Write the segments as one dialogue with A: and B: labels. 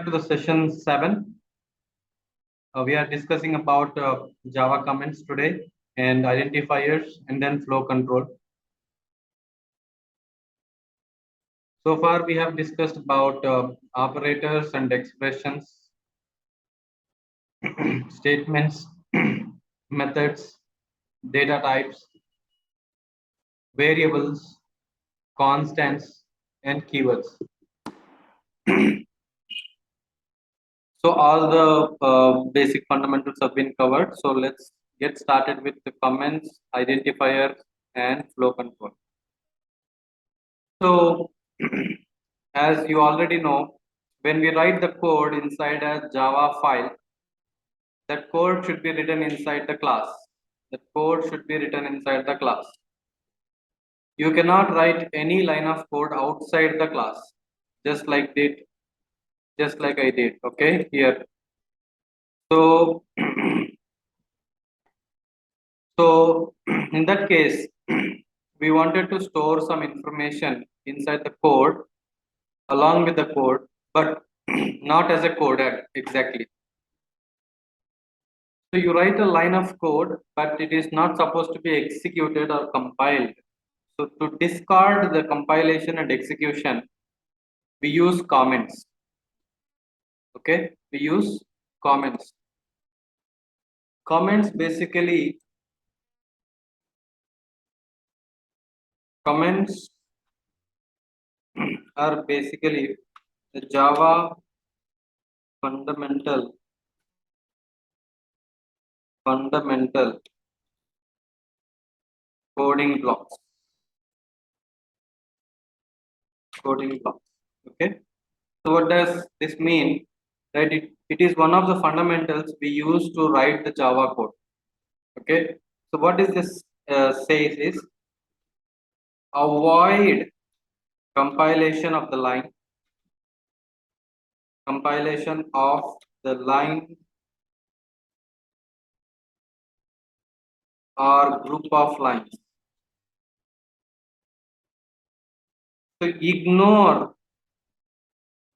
A: back to the session 7. We are discussing about Java comments today and identifiers and then flow control. So far we have discussed about operators and expressions, statements, methods, data types, variables, constants, and keywords. So all the basic fundamentals have been covered. So let's get started with the comments, identifiers, and flow control. So as you already know, when we write the code inside a Java file, that code should be written inside the class. The code should be written inside the class. You cannot write any line of code outside the class, just like I did. Okay, here. So so in that case, we wanted to store some information inside the code along with the code, but not as a code exactly. So you write a line of code, but it is not supposed to be executed or compiled. So to discard the compilation and execution, we use comments. Okay, we use comments. Comments are basically the Java fundamental coding blocks. Okay, so what does this mean? That it is one of the fundamentals we use to write the Java code. Okay, so what is this says is avoid compilation of the line or group of lines. So ignore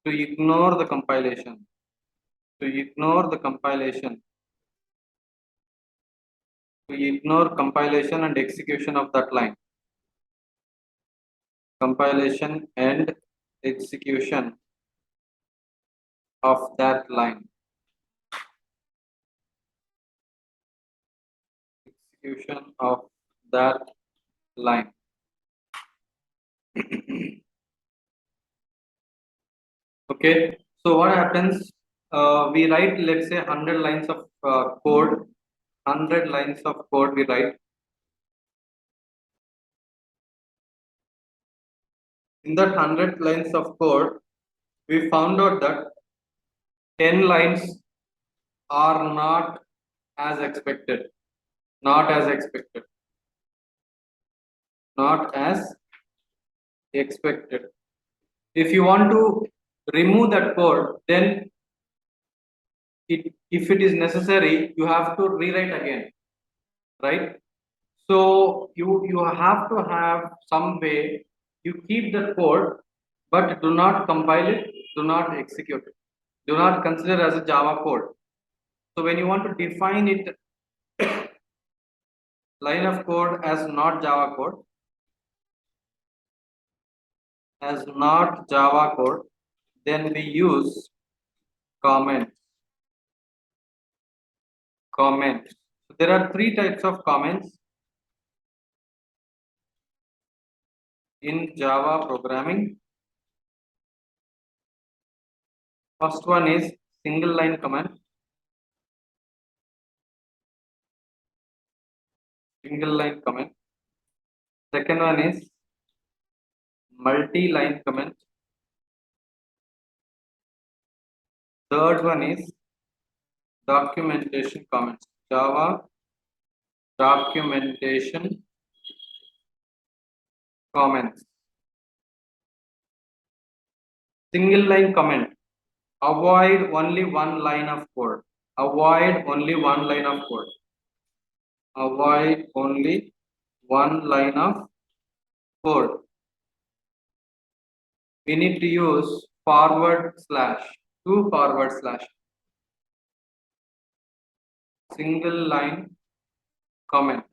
A: the compilation. To ignore compilation and execution of that line. Compilation and execution of that line. Execution of that line. Okay, so what happens? We write, let's say, 100 lines of code. 100 lines of code we write. In that 100 lines of code, we found out that 10 lines are not as expected. Not as expected. If you want to remove that code, then if it is necessary, you have to rewrite again, right? So you have to have some way you keep the code, but do not compile it, do not execute it, do not consider as a Java code. So when you want to define it line of code as not Java code, then we use comments. So there are 3 types of comments in Java programming. First one is single line comment. Second one is multi-line comment. Third one is documentation comments. Java documentation comments. Single line comment. Avoid only one line of code. Avoid only one line of code. We need to use forward slash 2 // single line comment,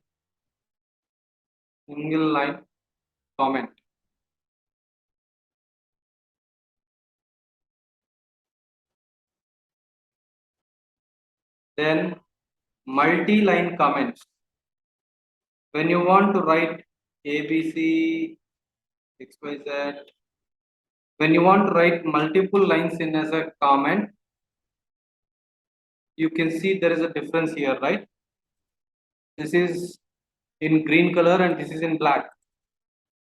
A: single line comment. Then multi-line comments. When you want to write ABC, XYZ, when you want to write multiple lines in as a comment, you can see there is a difference here, right? This is in green color and this is in black.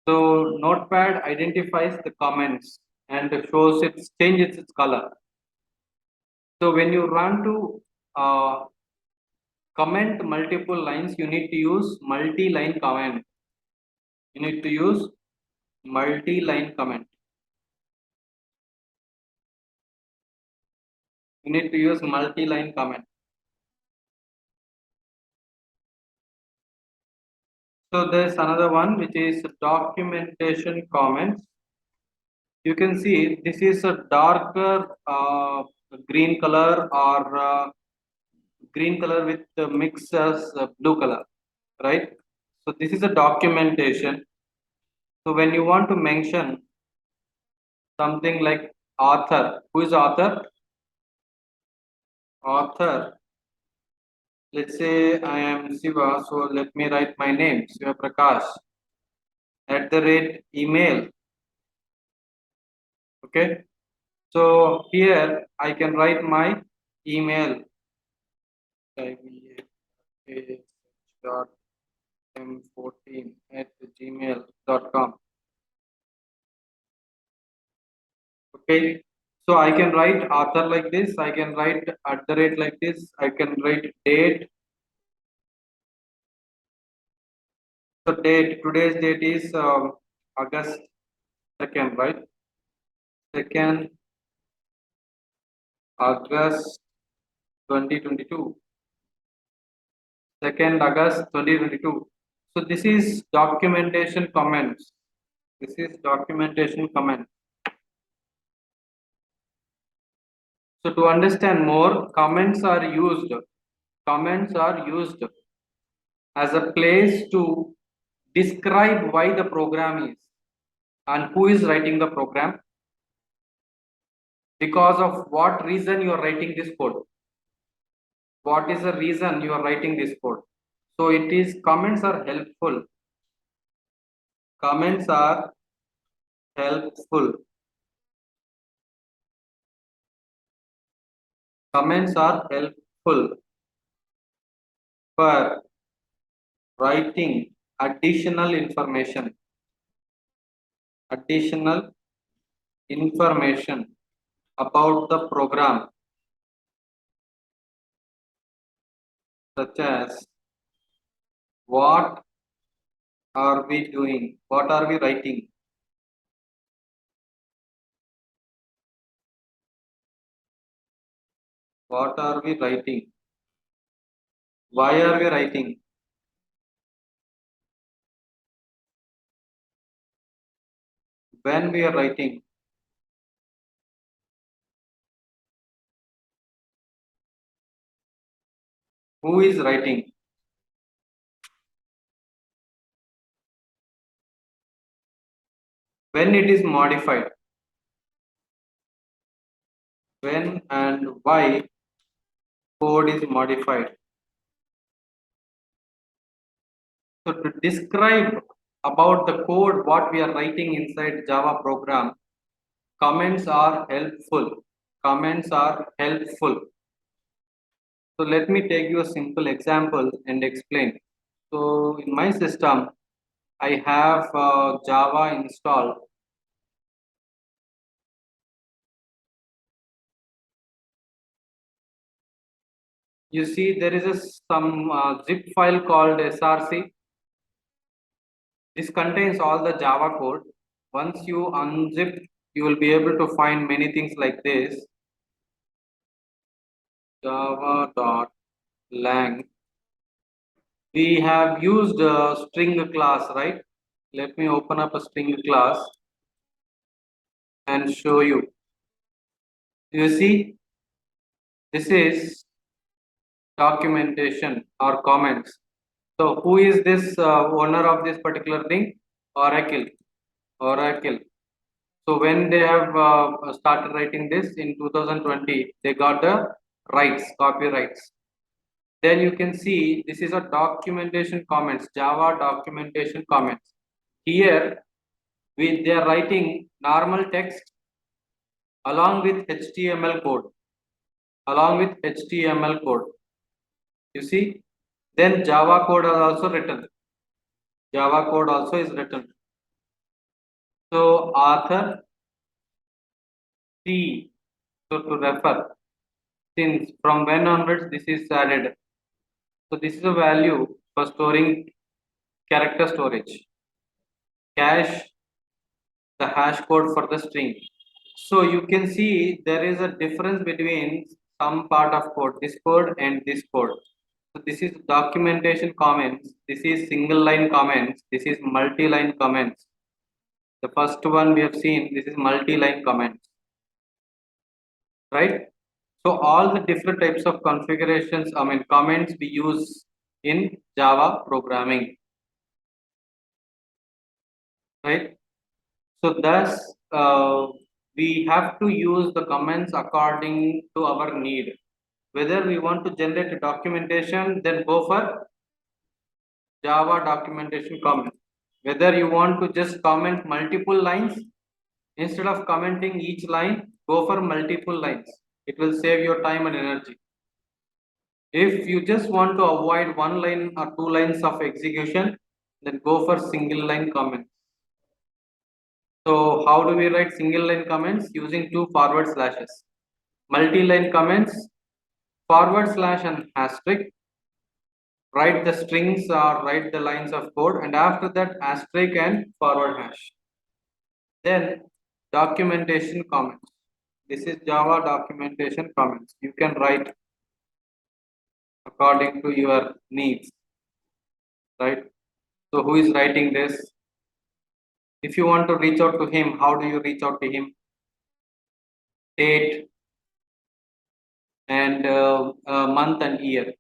A: So Notepad identifies the comments and shows changes its color. So when you run to comment multiple lines, you need to use multi-line comment. You need to use multi-line comment. You need to use multi-line comment. So there's another one which is documentation comments. You can see this is a darker green color or green color with the mix as blue color, right? So this is a documentation. So when you want to mention something like author, who is author? Author. Let's say I am Siva, so let me write my name, Siva Prakash, @email. Okay. So here I can write my email. m14@gmail.com. Okay. So I can write author like this. I can write @ like this. I can write date. So today's date is August 2nd, right? 2nd August 2022. 2nd August 2022. So this is documentation comments. This is documentation comment. So to understand more, comments are used as a place to describe why the program is and who is writing the program, because of what reason you are writing this code. What is the reason you are writing this code? So it is comments are helpful. Comments are helpful. Comments are helpful for writing additional information. Additional information about the program, such as what are we doing? What are we writing? What are we writing? Why are we writing? When we are writing? Who is writing? When it is modified? When and why code is modified? So to describe about the code what we are writing inside Java program, comments are helpful. Comments are helpful. So let me take you a simple example and explain. So in my system, I have Java installed. You see there is some zip file called src. This contains all the Java code. Once you unzip, you will be able to find many things like this. Java.lang. We have used a string class, right? Let me open up a string class and show you. You see, this is documentation or comments. So who is this owner of this particular thing? Oracle. Oracle. So when they have started writing this in 2020, they got the rights, copyrights. Then you can see this is a documentation comments, Java documentation comments. Here they are writing normal text along with HTML code, along with HTML code. You see, then Java code is also written. Java code also is written. So author C. So to refer, since from when onwards this is added. So this is a value for storing character storage. Cache the hash code for the string. So you can see there is a difference between some part of code, this code and this code. So this is documentation comments, this is single line comments, this is multi-line comments. The first one we have seen, this is multi-line comments, right? So all the different types of configurations, comments we use in Java programming, right? So thus we have to use the comments according to our need. Whether we want to generate a documentation, then go for Java documentation comment. Whether you want to just comment multiple lines, instead of commenting each line, go for multiple lines. It will save your time and energy. If you just want to avoid one line or two lines of execution, then go for single line comments. So how do we write single line comments? Using two forward slashes. Multi-line comments, forward slash and asterisk. Write the strings or write the lines of code, and after that asterisk and forward hash. Then documentation comments. This is Java documentation comments. You can write according to your needs, right? So who is writing this? If you want to reach out to him, how do you reach out to him? Date and month and year.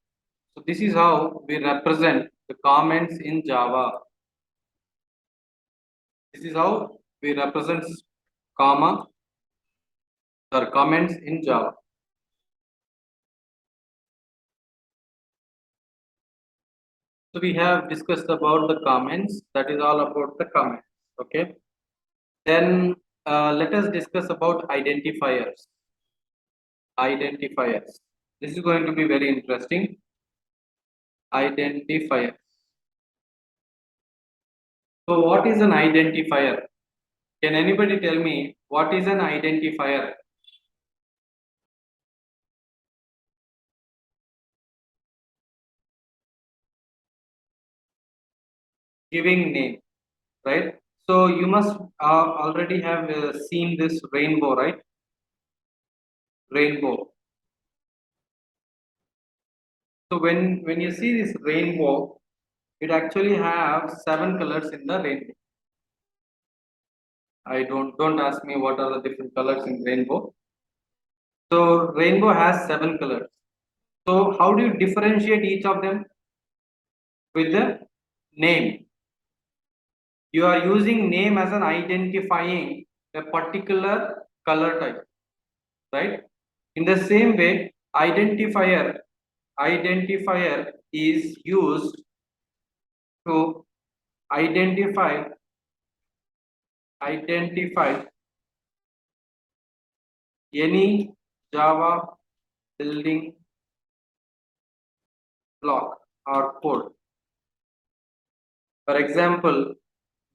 A: So this is how we represent the comments in Java. This is how we represent comma or comments in Java. So we have discussed about the comments. That is all about the comments. Okay. Then let us discuss about identifiers. Identifiers. This is going to be very interesting. Identifier. So what is an identifier? Can anybody tell me what is an identifier? Giving name, right? So you must already have seen this rainbow, right? Rainbow. So when you see this rainbow, it actually have 7 colors in the rainbow. I don't ask me what are the different colors in rainbow. So rainbow has 7 colors. So how do you differentiate each of them? With the name. You are using name as an identifying a particular color type, right? In the same way, identifier is used to identify any Java building block or code. For example,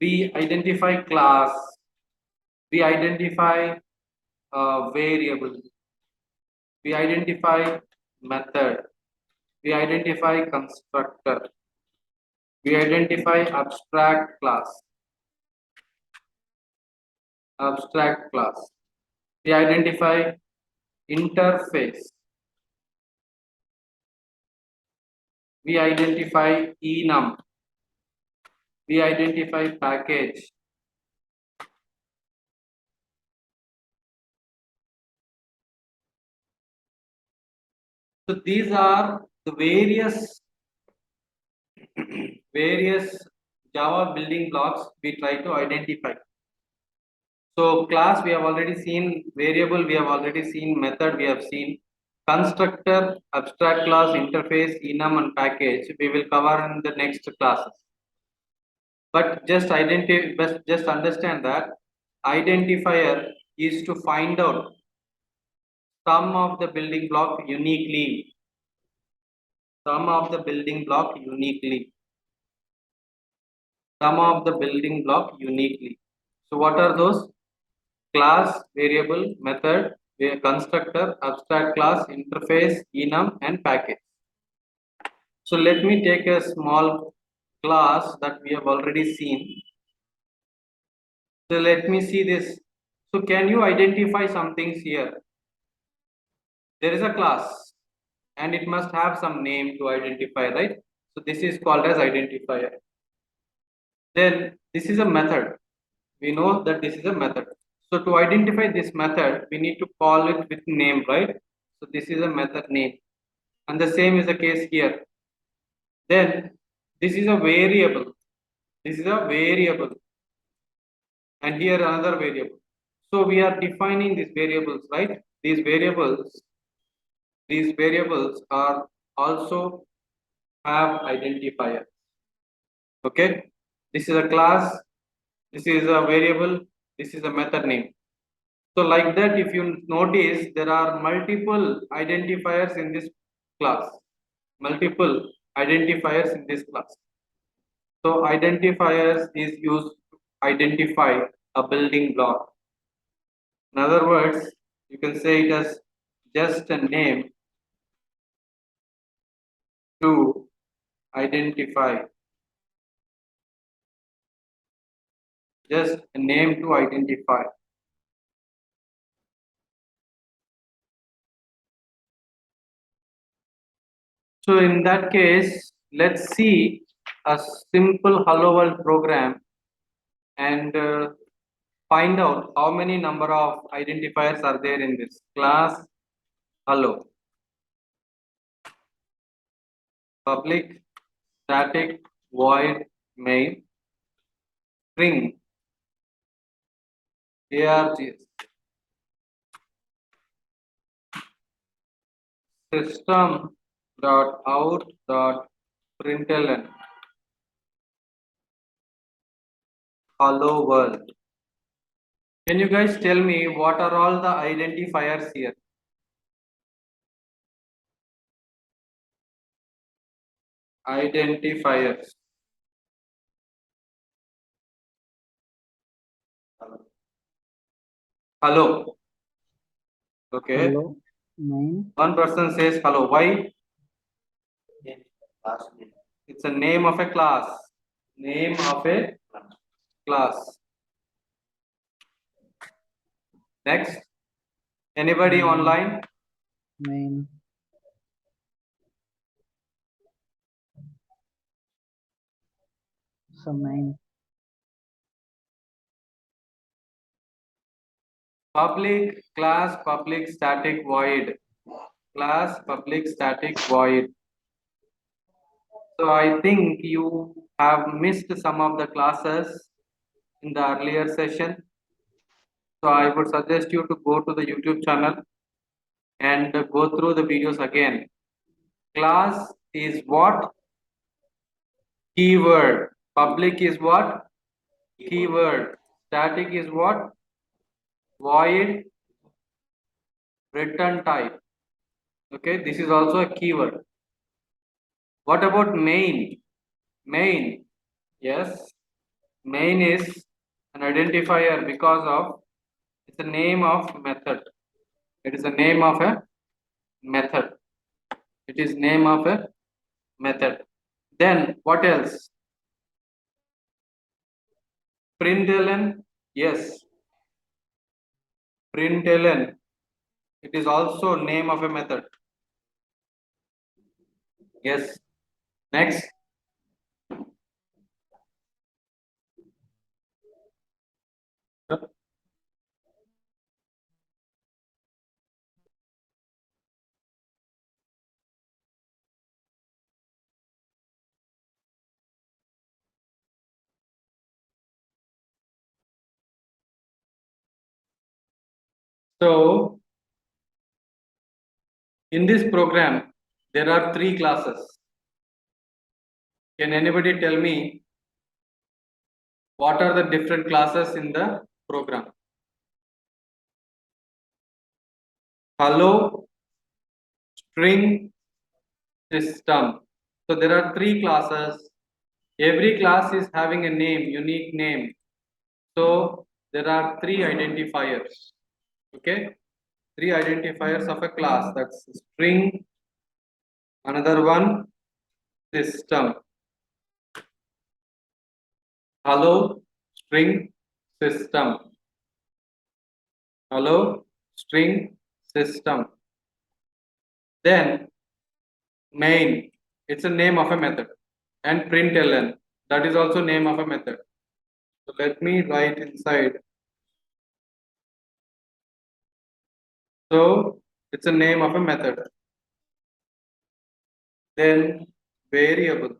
A: we identify class, we identify variable, we identify method, we identify constructor, we identify abstract class, we identify interface, we identify enum, we identify package, So these are the various Java building blocks we try to identify. So class we have already seen, variable we have already seen, method we have seen, constructor, abstract class, interface, enum and package we will cover in the next classes. But just understand that identifier is to find out some of the building block uniquely. Some of the building block uniquely. Some of the building block uniquely. So what are those? Class, variable, method, constructor, abstract class, interface, enum, and package. So let me take a small class that we have already seen. So let me see this. So can you identify some things here? There is a class and it must have some name to identify, right? So this is called as identifier. Then this is a method. We know that this is a method. So to identify this method, we need to call it with name, right? So this is a method name. And the same is the case here. Then this is a variable. This is a variable. And here another variable. So we are defining these variables, right? These variables are also have identifier. Okay. This is a class. This is a variable. This is a method name. So like that, if you notice, there are multiple identifiers in this class. Multiple identifiers in this class. So identifiers is used to identify a building block. In other words, you can say it as just a name to identify. Just a name to identify. So in that case, let's see a simple hello world program and find out how many number of identifiers are there in this class hello. Public, static, void, main, string, args, system dot out dot println hello world. Can you guys tell me what are all the identifiers here? Identifiers. Hello. Okay.
B: Hello, name,
A: One person says hello. Why? It's a name of a class. Name of a class. Next. Anybody
B: Name.
A: online?
B: main, so main,
A: Public, class, public, static, void. Class, public, static, void. So I think you have missed some of the classes in the earlier session. So I would suggest you to go to the YouTube channel and go through the videos again. Class is what? Keyword. Public is what? Keyword. Static is what? Void. Return type. Okay, this is also a keyword. What about main? Main. Yes, main is an identifier because of it's a name of method. It is a name of a method. It is name of a method. Then what else? Println. Yes, println. It is also name of a method. Yes. Next. So in this program, there are 3 classes. Can anybody tell me what are the different classes in the program? Hello, string, system. So there are 3 classes. Every class is having a name, unique name. So there are 3 identifiers. Okay, 3 identifiers of a class. That's string, another one system. Hello, string, system. Hello, string, system. Then main, it's a name of a method. And println, that is also name of a method. So let me write inside. So it's a name of a method. Then variable,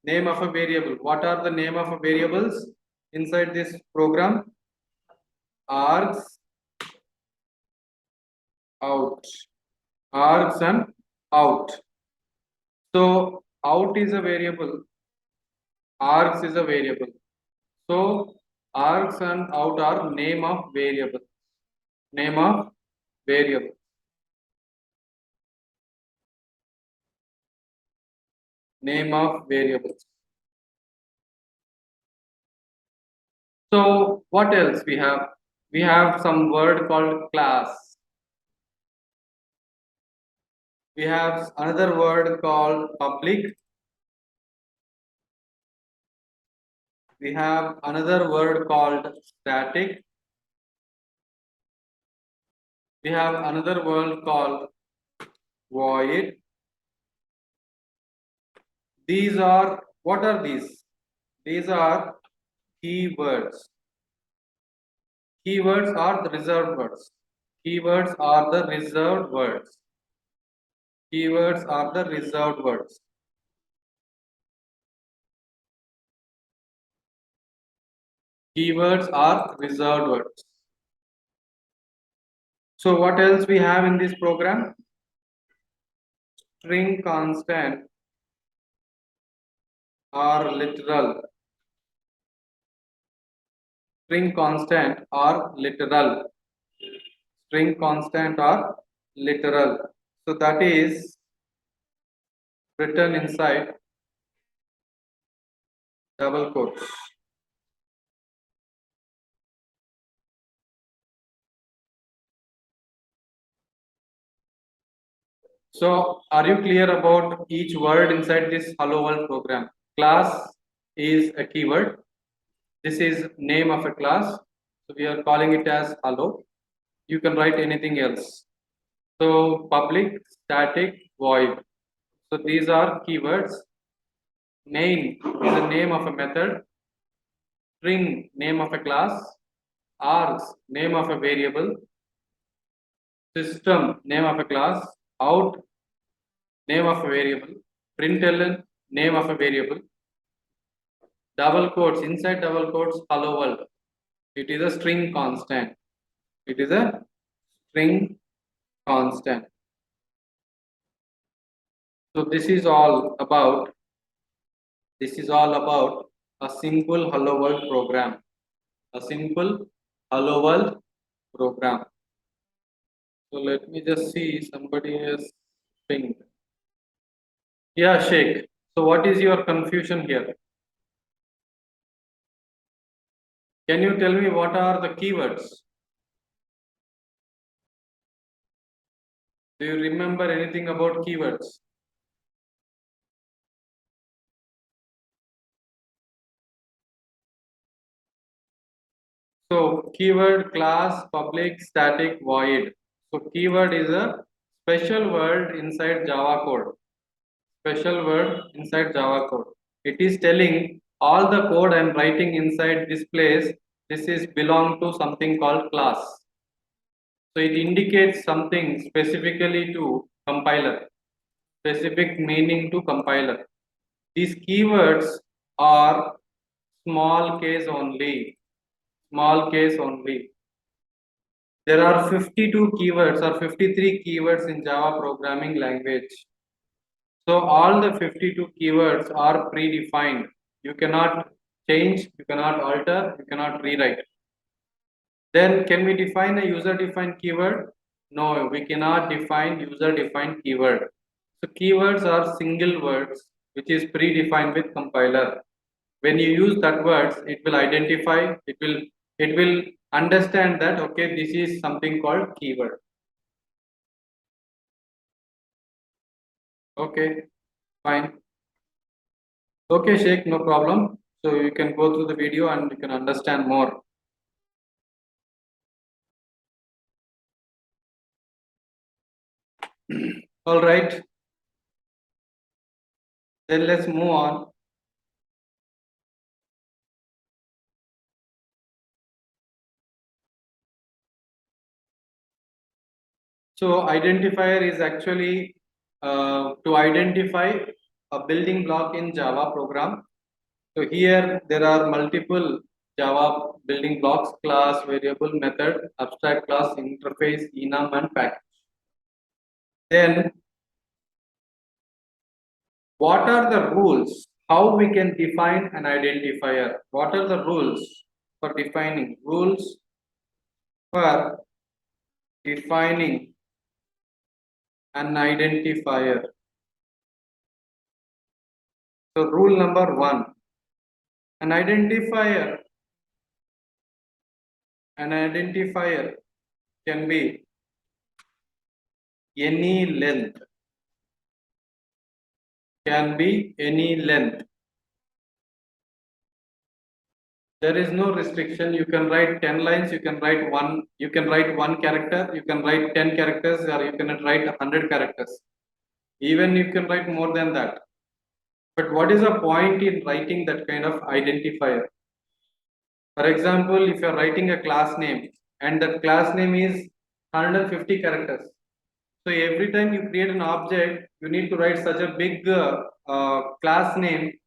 A: name of a variable. What are the name of a variables inside this program? Args, out, args and out. So out is a variable, args is a variable. So args and out are name of variable. Name of variable. Name of variables. So what else we have? We have some word called class. We have another word called public. We have another word called static. We have another word called void. These are, what are these? These are keywords. Keywords are the reserved words. Keywords are the reserved words. Keywords are the reserved words. Keywords are reserved words. So what else we have in this program? String constant or literal. String constant or literal. String constant or literal. So that is written inside double quotes. So are you clear about each word inside this hello world program? Class is a keyword. This is name of a class. So we are calling it as hello. You can write anything else. So public, static, void. So these are keywords. Main is the name of a method. String, name of a class. Args, name of a variable. System, name of a class. Out, name of a variable. Println, name of a variable. Double quotes, inside double quotes, hello world. It is a string constant. It is a string constant. So this is all about a simple hello world program. A simple hello world program. So let me just see, somebody has pinged. Yeah, Sheikh. So what is your confusion here? Can you tell me what are the keywords? Do you remember anything about keywords? So keyword, class, public, static, void. So keyword is a special word inside Java code. Special word inside Java code. It is telling all the code I am writing inside this place, this is belong to something called class. So it indicates something specifically to compiler, specific meaning to compiler. These keywords are small case only, small case only. There are 52 keywords or 53 keywords in Java programming language. So all the 52 keywords are predefined. You cannot change, you cannot alter, you cannot rewrite. Then can we define a user defined keyword? No, we cannot define user defined keyword. So keywords are single words which is predefined with compiler. When you use that words, it will identify, it will understand that okay, this is something called keyword. Okay, fine. Okay, Sheikh, no problem. So you can go through the video and you can understand more. All right, then let's move on. So identifier is actually to identify a building block in Java program. So here there are multiple Java building blocks: class, variable, method, abstract class, interface, enum, and package. Then what are the rules? How we can define an identifier? What are the rules for defining? Rules for defining an identifier. So rule number one, an identifier can be any length. Can be any length. There is no restriction. You can write 10 lines, you can write one character, you can write 10 characters, or you can write 100 characters. Even you can write more than that. But what is the point in writing that kind of identifier? For example, if you are writing a class name and that class name is 150 characters. So every time you create an object, you need to write such a big class name,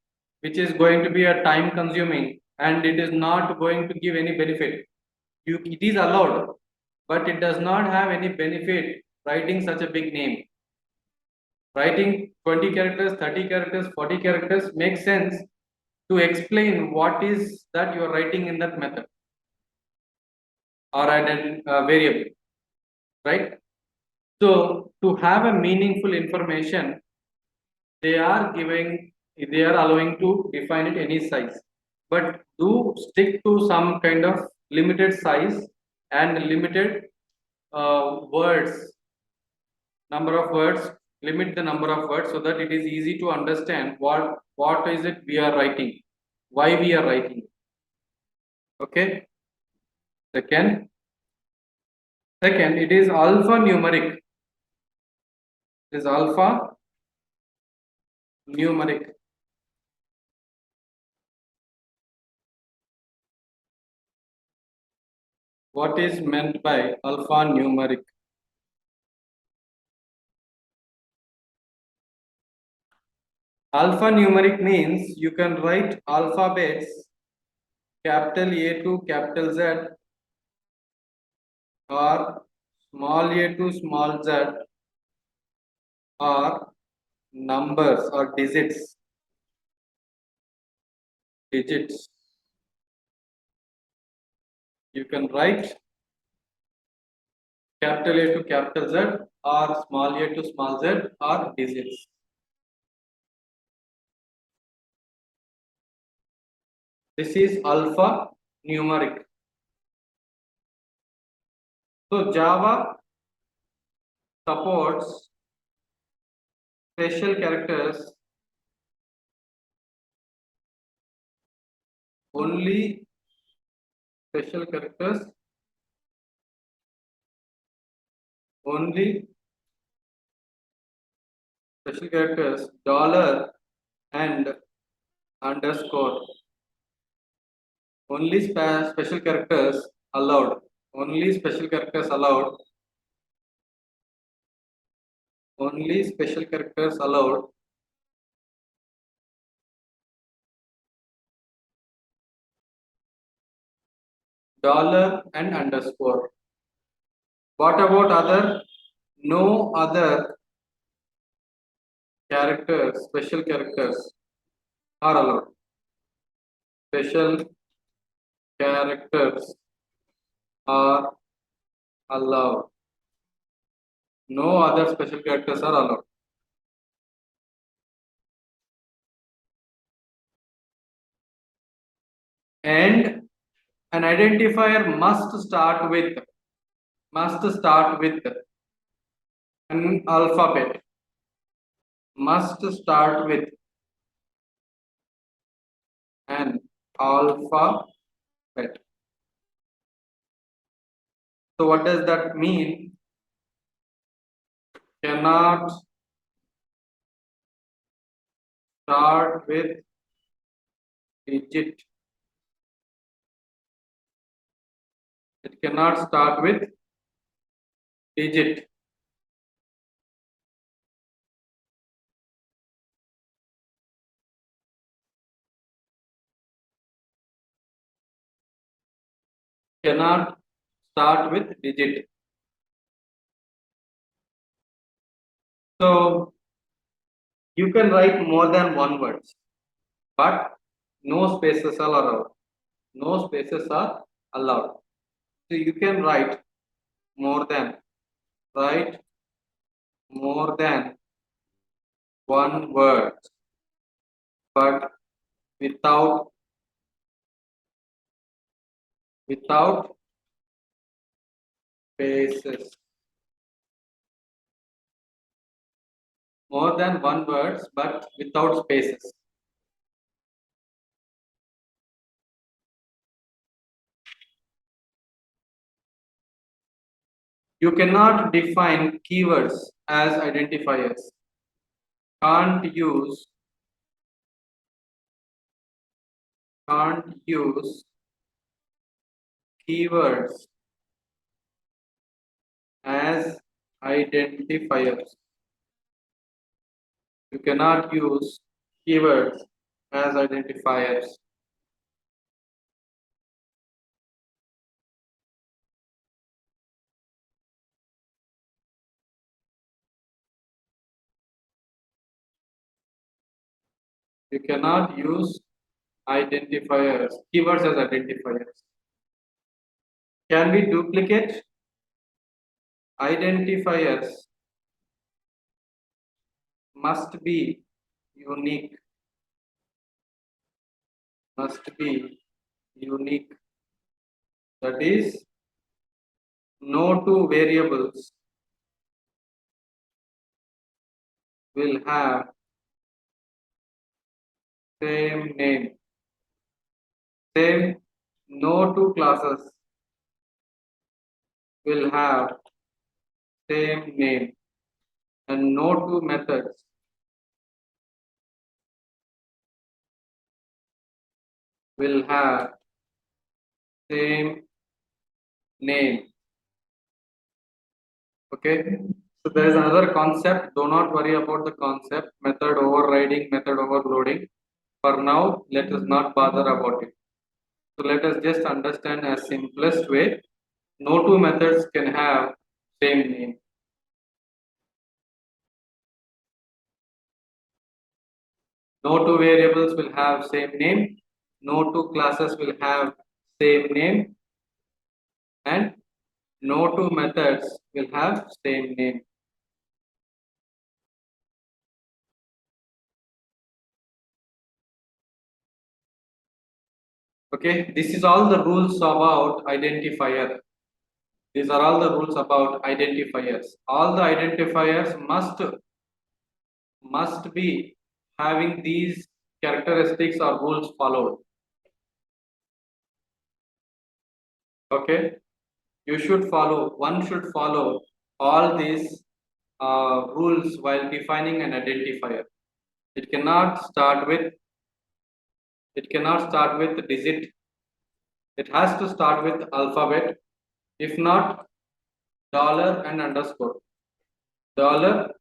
A: which is going to be a time consuming and it is not going to give any benefit. It is allowed, but it does not have any benefit writing such a big name. Writing 20 characters, 30 characters, 40 characters makes sense to explain what is that you are writing in that method or variable, right? So to have a meaningful information, they are allowing to define it any size, but do stick to some kind of limited size and limited words, number of words, limit the number of words so that it is easy to understand what is it we are writing, why we are writing. Okay, second it is alphanumeric. It is alphanumeric. What is meant by alphanumeric? Alphanumeric means you can write alphabets capital A to capital Z or small a to small z or numbers or digits. You can write capital A to capital Z or small a to small z or digits. This is alphanumeric. So Java supports special characters only, special characters only, special characters dollar and underscore. Only special characters allowed. Only special characters allowed. Only special characters allowed. Dollar and underscore. What about other? No other characters, special characters are allowed. Special characters are allowed. No other special characters are allowed. And an identifier must start with an alphabet. Must start with an alphabet. So what does that mean? Cannot start with digit. It cannot start with digit. Cannot start with digit. So you can write more than one words, but no spaces are allowed. No spaces are allowed. So you can write more than write more than one word, but without spaces. More than one words, but without spaces. You cannot define keywords as identifiers. Can't use keywords as identifiers. You cannot use keywords as identifiers. You cannot use keywords as identifiers. Can we duplicate? Identifiers must be unique. That is, no two variables will have same name. Same, no two classes will have same name, and no two methods will have same name. Okay, so there is another concept. Do not worry about the concept, method overriding, method overloading. For now, let us not bother about it. So let us just understand as simplest way. No two methods can have same name. No two variables will have same name. No two classes will have same name, and no two methods will have same name. Okay, this is all the rules about identifier. These are all the rules about identifiers. All the identifiers must be having these characteristics or rules followed. Okay, one should follow all these rules while defining an identifier. It cannot start with digit. It has to start with alphabet. If not, dollar and underscore. Dollar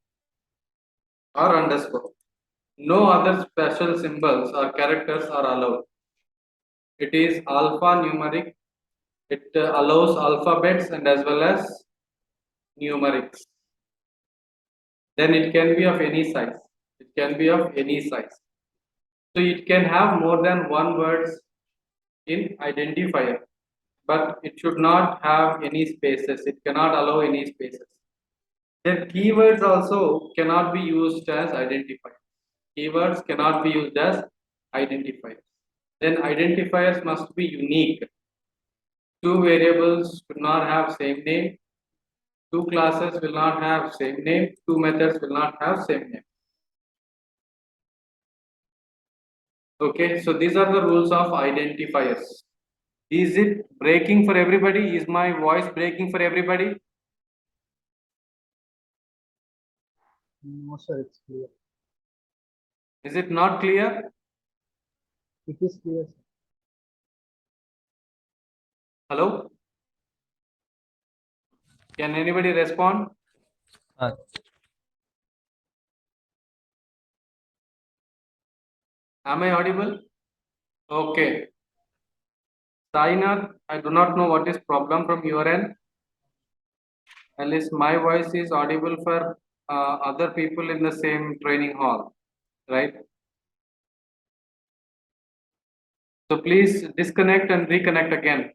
A: or underscore. No other special symbols or characters are allowed. It is alphanumeric. It allows alphabets and as well as numerics. Then it can be of any size. It can be of any size. So it can have more than one words in identifier, but it should not have any spaces. It cannot allow any spaces. Then keywords also cannot be used as identifiers. Keywords cannot be used as identifiers. Then identifiers must be unique. Two variables should not have same name. Two classes will not have same name. Two methods will not have same name. Okay, so these are the rules of identifiers. Is it breaking for everybody? Is my voice breaking for everybody?
B: No, sir, it's clear.
A: Is it not clear?
B: It is clear, sir.
A: Hello? Can anybody respond? Am I audible? Okay. Sainath, I do not know what is problem from your end. At least my voice is audible for other people in the same training hall, right? So please disconnect and reconnect again.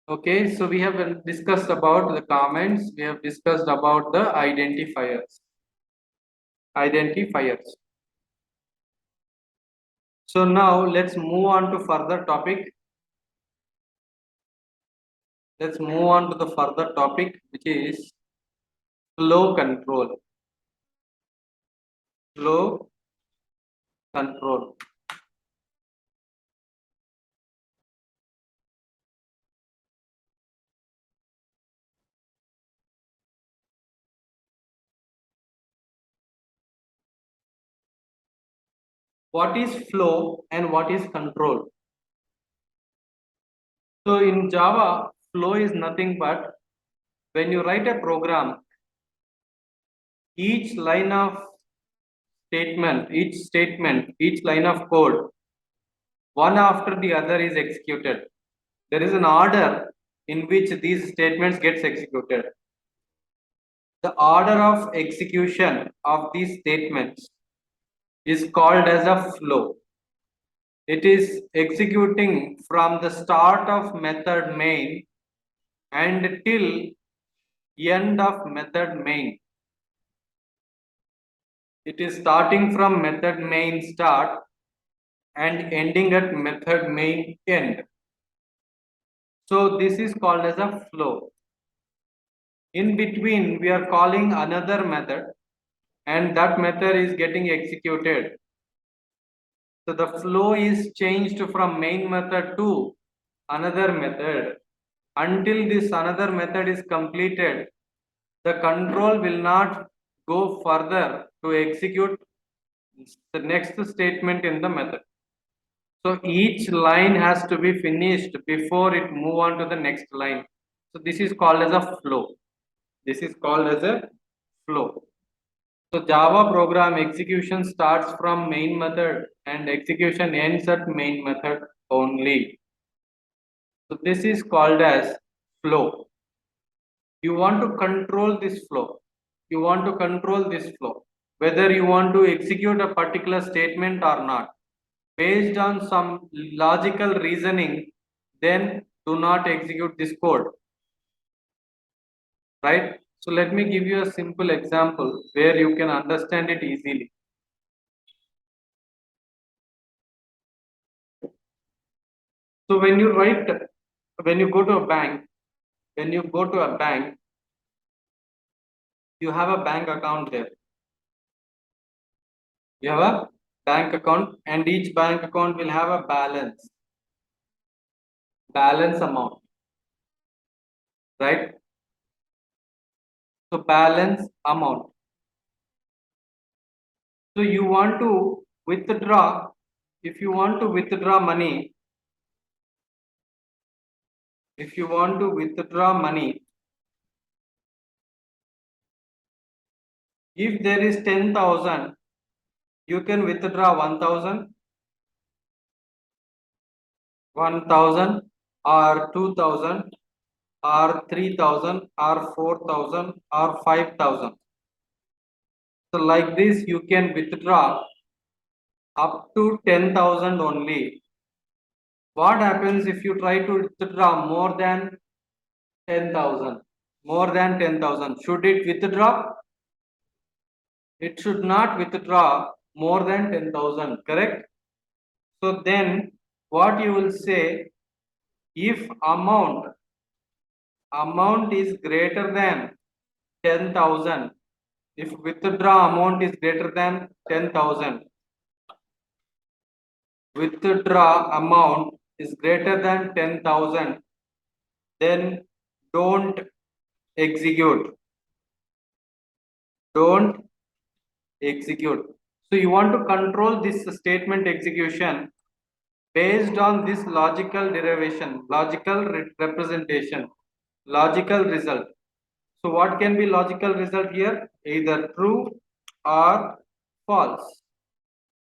A: Okay, so we have discussed about the comments, we have discussed about the identifiers. So now let's move on to further topic. Let's move on to the further topic, which is flow control. Flow control. What is flow and what is control? So in Java, flow is nothing but when you write a program, each line of statement, each line of code, one after the other is executed. There is an order in which these statements gets executed. The order of execution of these statements is called as a flow. It is executing from the start of method main and till end of method main. It is starting from method main start and ending at method main end. So this is called as a flow. In between, we are calling another method and that method is getting executed. So the flow is changed from main method to another method. Until this another method is completed, the control will not go further to execute the next statement in the method. So each line has to be finished before it move on to the next line. So this is called as a flow. This is called as a flow. So Java program execution starts from main method and execution ends at main method only. So this is called as flow. You want to control this flow. You want to control this flow, whether you want to execute a particular statement or not. Based on some logical reasoning, then do not execute this code. Right? So let me give you a simple example where you can understand it easily. So when you go to a bank, you have a bank account there. You have a bank account and each bank account will have a balance amount, right? So balance amount. So you want to withdraw, if you want to withdraw money, if there is 10,000, you can withdraw 1,000. 1000 or 2000 or 3000 or 4000 or 5000. So like this you can withdraw up to 10,000 only. What happens if you try to withdraw more than 10,000? More than 10,000. Should it withdraw? It should not withdraw more than 10,000, correct? So then what you will say, if amount is greater than 10,000, if withdraw amount is greater than 10,000, withdraw amount is greater than 10,000, then don't execute. Don't execute. So you want to control this statement execution based on this logical derivation, logical representation, logical result. So what can be logical result here? Either true or false.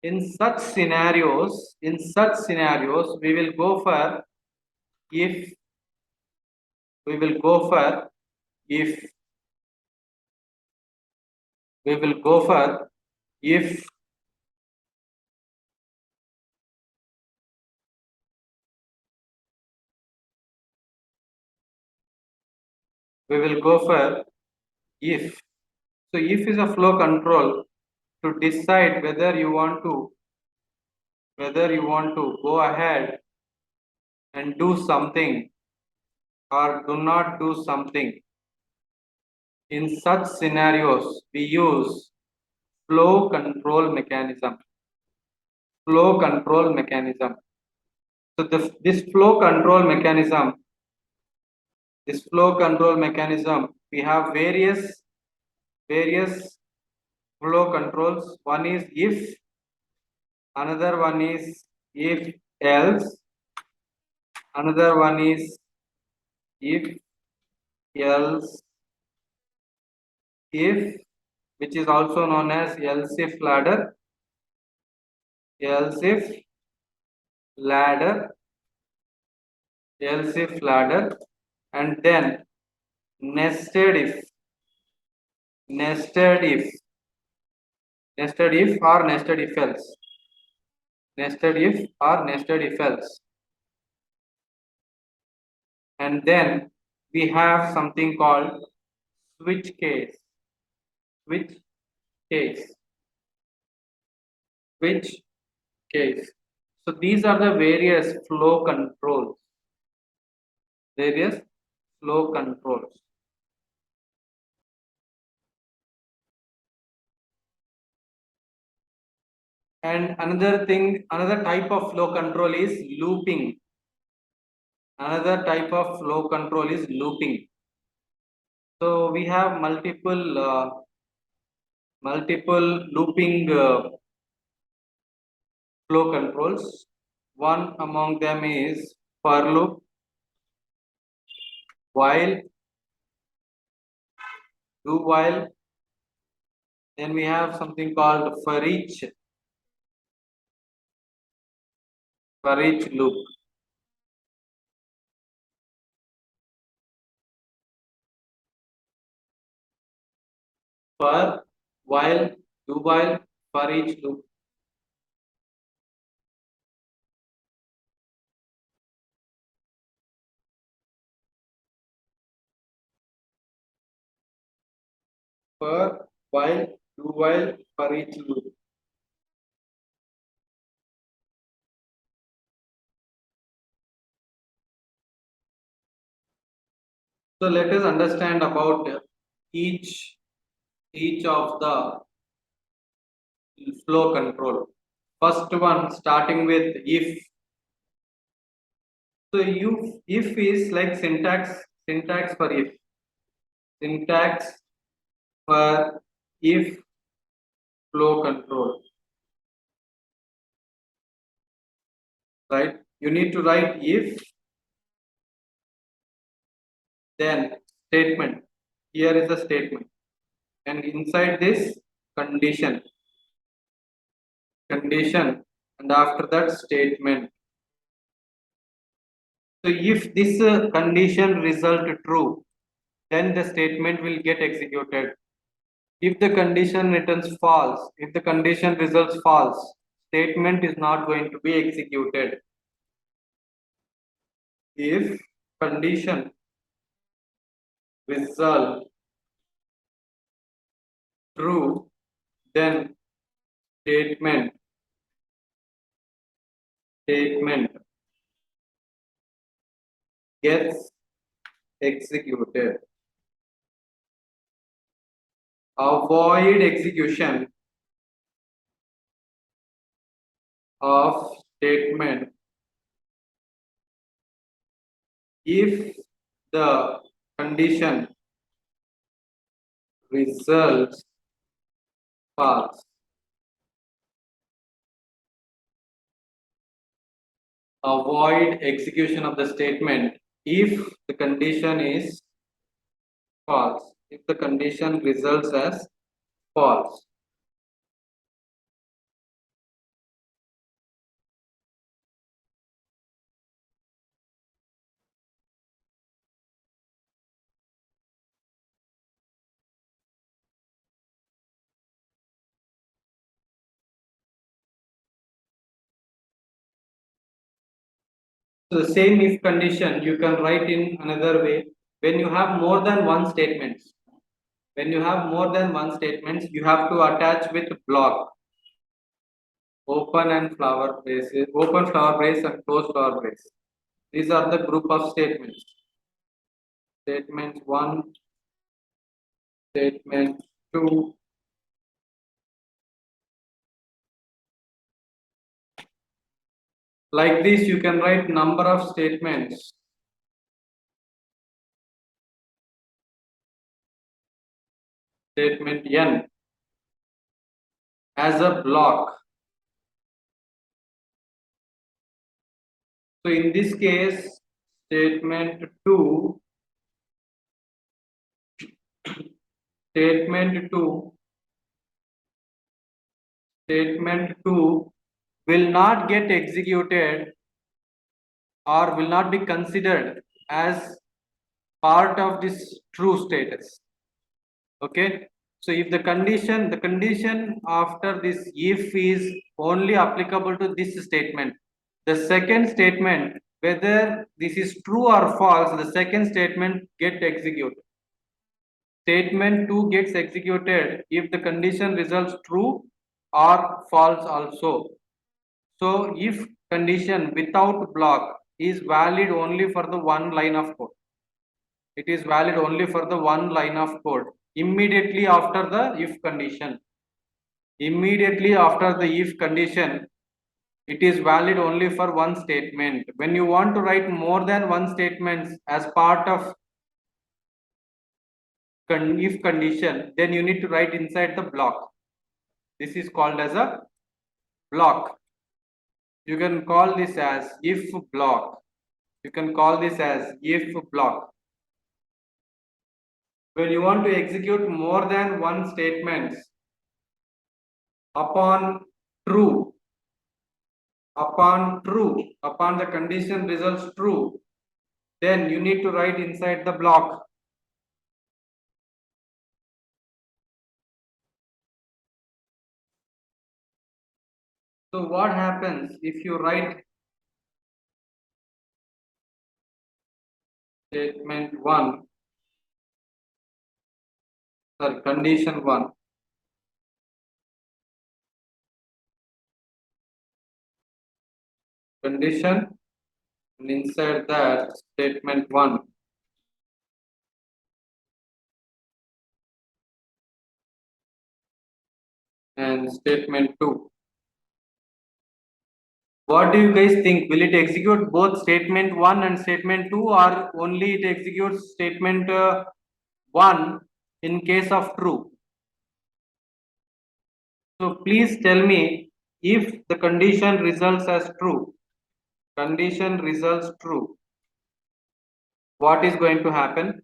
A: In such scenarios, we will go for if, we will go for if, we will go for if, we will go for if. So if is a flow control to decide whether you want to go ahead and do something or do not do something. In such scenarios, we use flow control mechanism. Flow control mechanism. So this flow control mechanism, we have various flow controls. One is if, another one is if else, another one is if else if, which is also known as else if ladder, else if ladder, else if ladder, and then nested if, nested if, nested if or nested if else, nested if or nested if else. And then we have something called switch case, switch case, switch case. So these are the various flow controls, various flow controls. And another type of flow control is looping. Another type of flow control is looping. So we have multiple looping flow controls. One among them is for loop, while, do while. Then we have something called for each loop. For, while, do while, for each loop. For, while, do while, for each loop. So let us understand about each of the flow control. First one starting with if. So if is like syntax for if. Syntax for if flow control. Right? You need to write if, then statement. Here is the statement. And inside this condition, and after that statement. So if this condition result true, then the statement will get executed. If the condition returns false, if the condition results false, statement is not going to be executed. If condition result true, then statement gets executed. Avoid execution of statement if the condition results false. Avoid execution of the statement if the condition is false. If the condition results as false. So the same if condition you can write in another way. When you have more than one statement, you have to attach with block. Open flower brace and close flower brace. These are the group of statements. Statement 1, statement 2, like this you can write number of statements. Statement n as a block. So in this case, statement 2 statement 2 will not get executed or will not be considered as part of this true status. Okay, so if the condition after this if is only applicable to this statement, the second statement, whether this is true or false, the second statement get executed. Statement 2 gets executed if the condition results true or false also. So if condition without block is valid only for the one line of code. It is valid only for the one line of code. Immediately after the if condition. Immediately after the if condition, it is valid only for one statement. When you want to write more than one statements as part of if condition, then you need to write inside the block. This is called as a block. You can call this as if block. You can call this as if block. When you want to execute more than one statements upon true, upon the condition results true, then you need to write inside the block. So what happens if you write statement 1, sorry, condition 1, condition, and inside that statement 1, and statement 2. What do you guys think? Will it execute both statement 1 and statement 2, or only it executes statement 1 in case of true? So please tell me if the condition results as true. Condition results true. What is going to happen?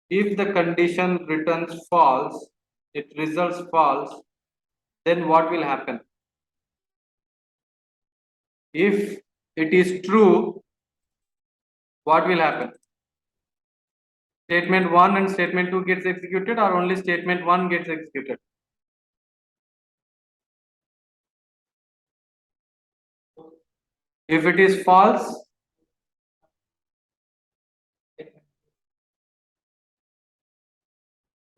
A: If the condition returns false, it results false, then what will happen? If it is true, what will happen? Statement 1 and statement 2 gets executed, or only statement 1 gets executed? If it is false,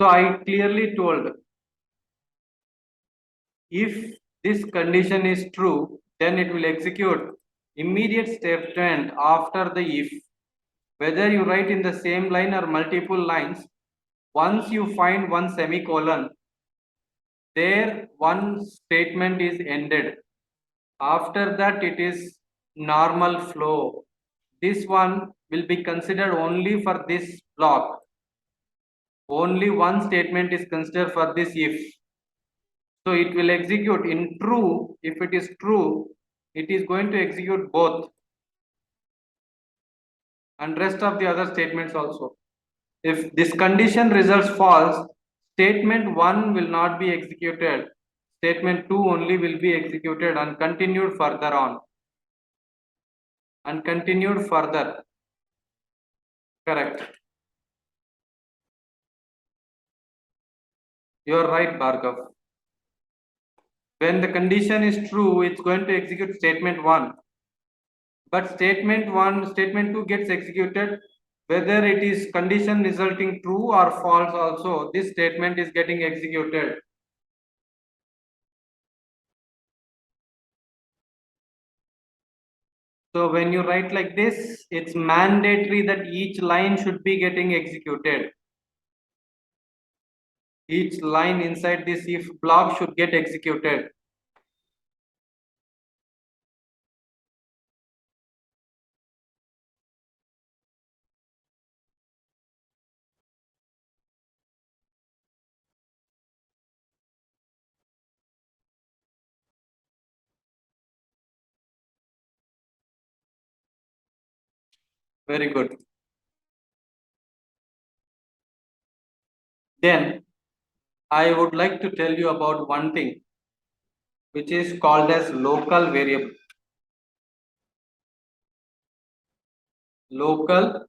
A: so I clearly told, if this condition is true, then it will execute immediate statement after the if. Whether you write in the same line or multiple lines, once you find one semicolon, there one statement is ended. After that, it is normal flow. This one will be considered only for this block. Only one statement is considered for this if. So it will execute in true. If it is true, it is going to execute both and rest of the other statements also. If this condition results false, statement 1 will not be executed. Statement 2 only will be executed and continued further on. And continued further. Correct. You are right, Bhargav. When the condition is true, it's going to execute statement 1. But statement 2 gets executed whether it is condition resulting true or false also. This statement is getting executed. So when you write like this, it's mandatory that each line should be getting executed. Each line inside this if block should get executed. Very good. Then I would like to tell you about one thing which is called as local variable. Local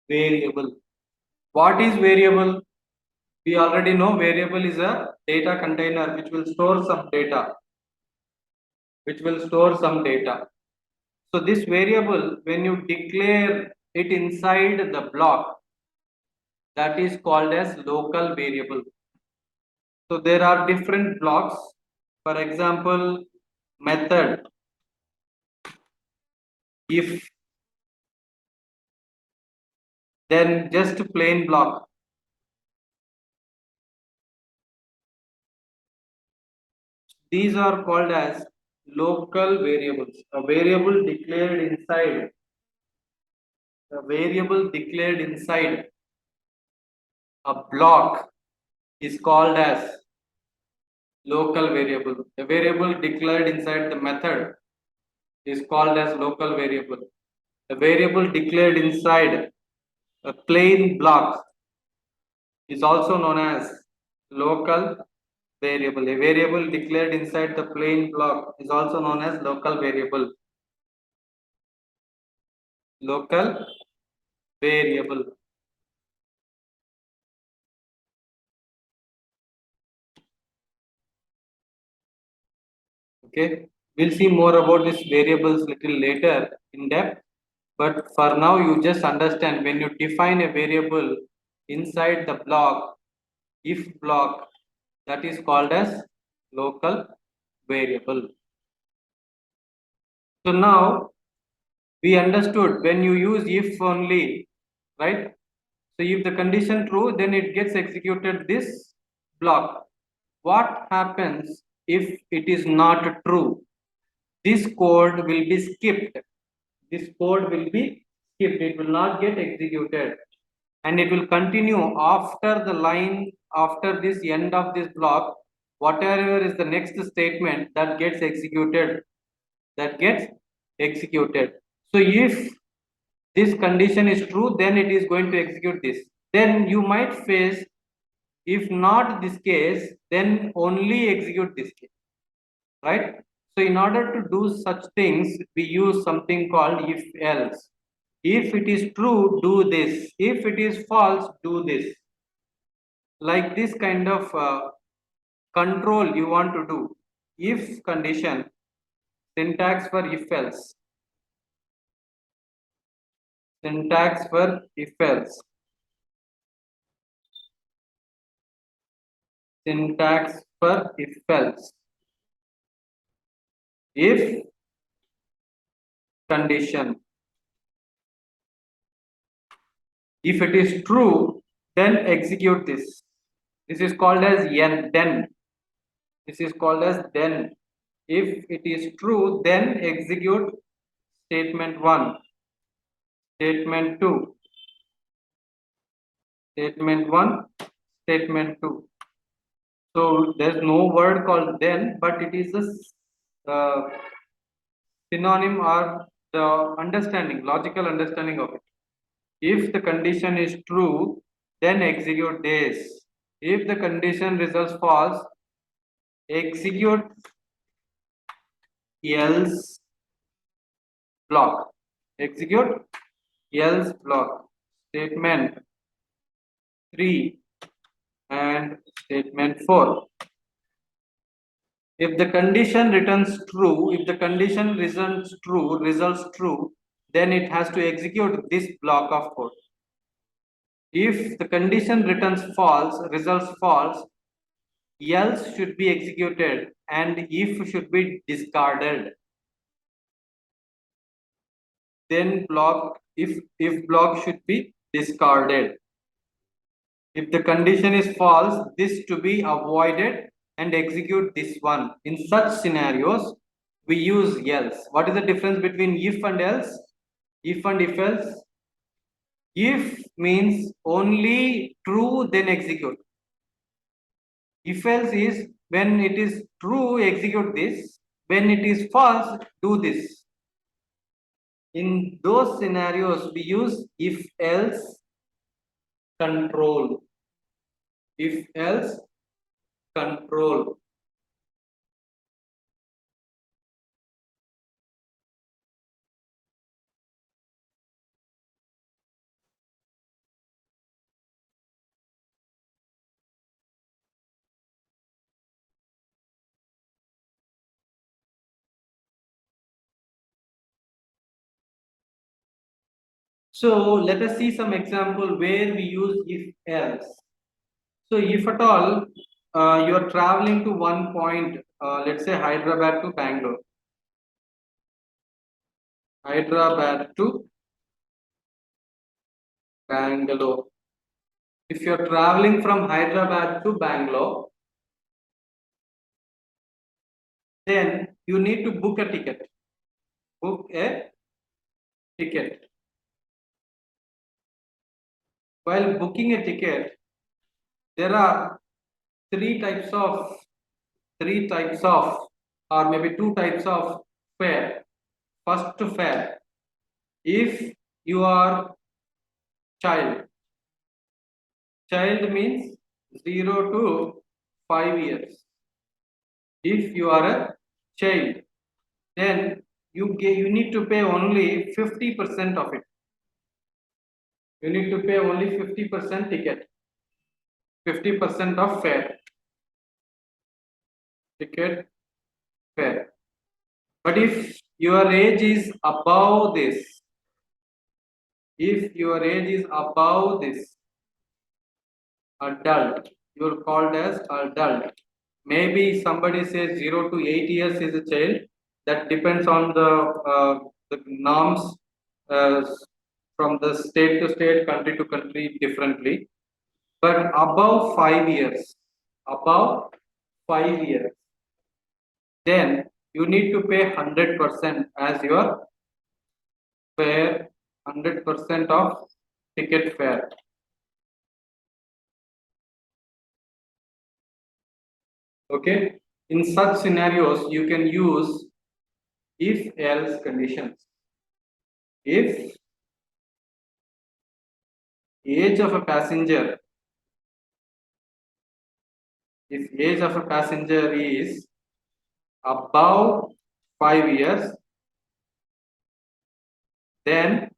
A: variable. What is variable? We already know variable is a data container which will store some data. So this variable, when you declare it inside the block, that is called as local variable. So there are different blocks. For example, method, if, then just plain block. These are called as local variables. A variable declared inside a block is called as local variable. A variable declared inside the method is called as local variable. A variable declared inside a plain block is also known as local variable. A variable declared inside the plain block is also known as local variable. Local variable. Okay, we'll see more about these variables little later in depth. But for now, you just understand when you define a variable inside the block, if block, that is called as local variable. So now we understood when you use if only, right? So if the condition true, then it gets executed this block. What happens if it is not true? This code will be skipped. This code will be skipped. It will not get executed. And it will continue after the line, after this end of this block, whatever is the next statement that gets executed, So if this condition is true, then it is going to execute this. Then you might face, if not this case, then only execute this case, right? So in order to do such things, we use something called if else. If it is true, do this. If it is false, do this. Like this kind of control you want to do. If condition, syntax for if else. Syntax for if else. Syntax for if else. If condition. If it is true, then execute this. This is called as then. This is called as then. If it is true, then execute statement 1, statement 2, statement 1, statement 2. So there's no word called then, but it is a synonym or the understanding, logical understanding of it. If the condition is true, then execute this. If the condition results false, execute else block. Execute else block. Statement 3 and statement 4. If the condition returns true, if the condition results true, then it has to execute this block of code. If the condition returns false, results false, else should be executed and if should be discarded. Then block if block should be discarded. If the condition is false, this to be avoided and execute this one. In such scenarios, we use else. What is the difference between if and else? If and if else? If means only true, then execute. If else is when it is true, execute this. When it is false, do this. In those scenarios, we use if else control. If else control. So let us see some example where we use if else. So if at all you are traveling to one point, let's say Hyderabad to Bangalore. Hyderabad to Bangalore. If you are traveling from Hyderabad to Bangalore, then you need to book a ticket. Book a ticket. While booking a ticket, there are three types of or maybe two types of fare. First fare, if you are child means 0 to 5 years. If you are a child, then you need to pay only 50% of it. You need to pay only 50% ticket, 50% of fare, ticket fare. But if your age is above this, if your age is above this, adult, you are called as adult. Maybe somebody says 0 to 8 years is a child. That depends on the norms from the state to state, country to country differently. But above 5 years, above 5 years, then you need to pay 100% as your fare, 100% of ticket fare. Okay. In such scenarios, you can use if else conditions. If age of a passenger, if age of a passenger is above 5 years, then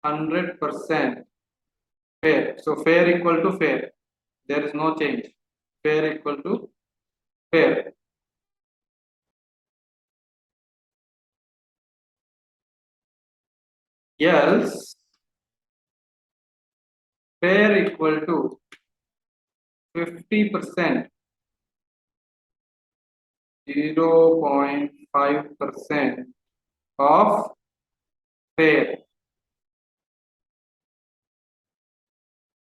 A: 100% fair. So fair equal to fair. There is no change. Fair equal to fair. Else fair equal to 50%, 0.5% of fair.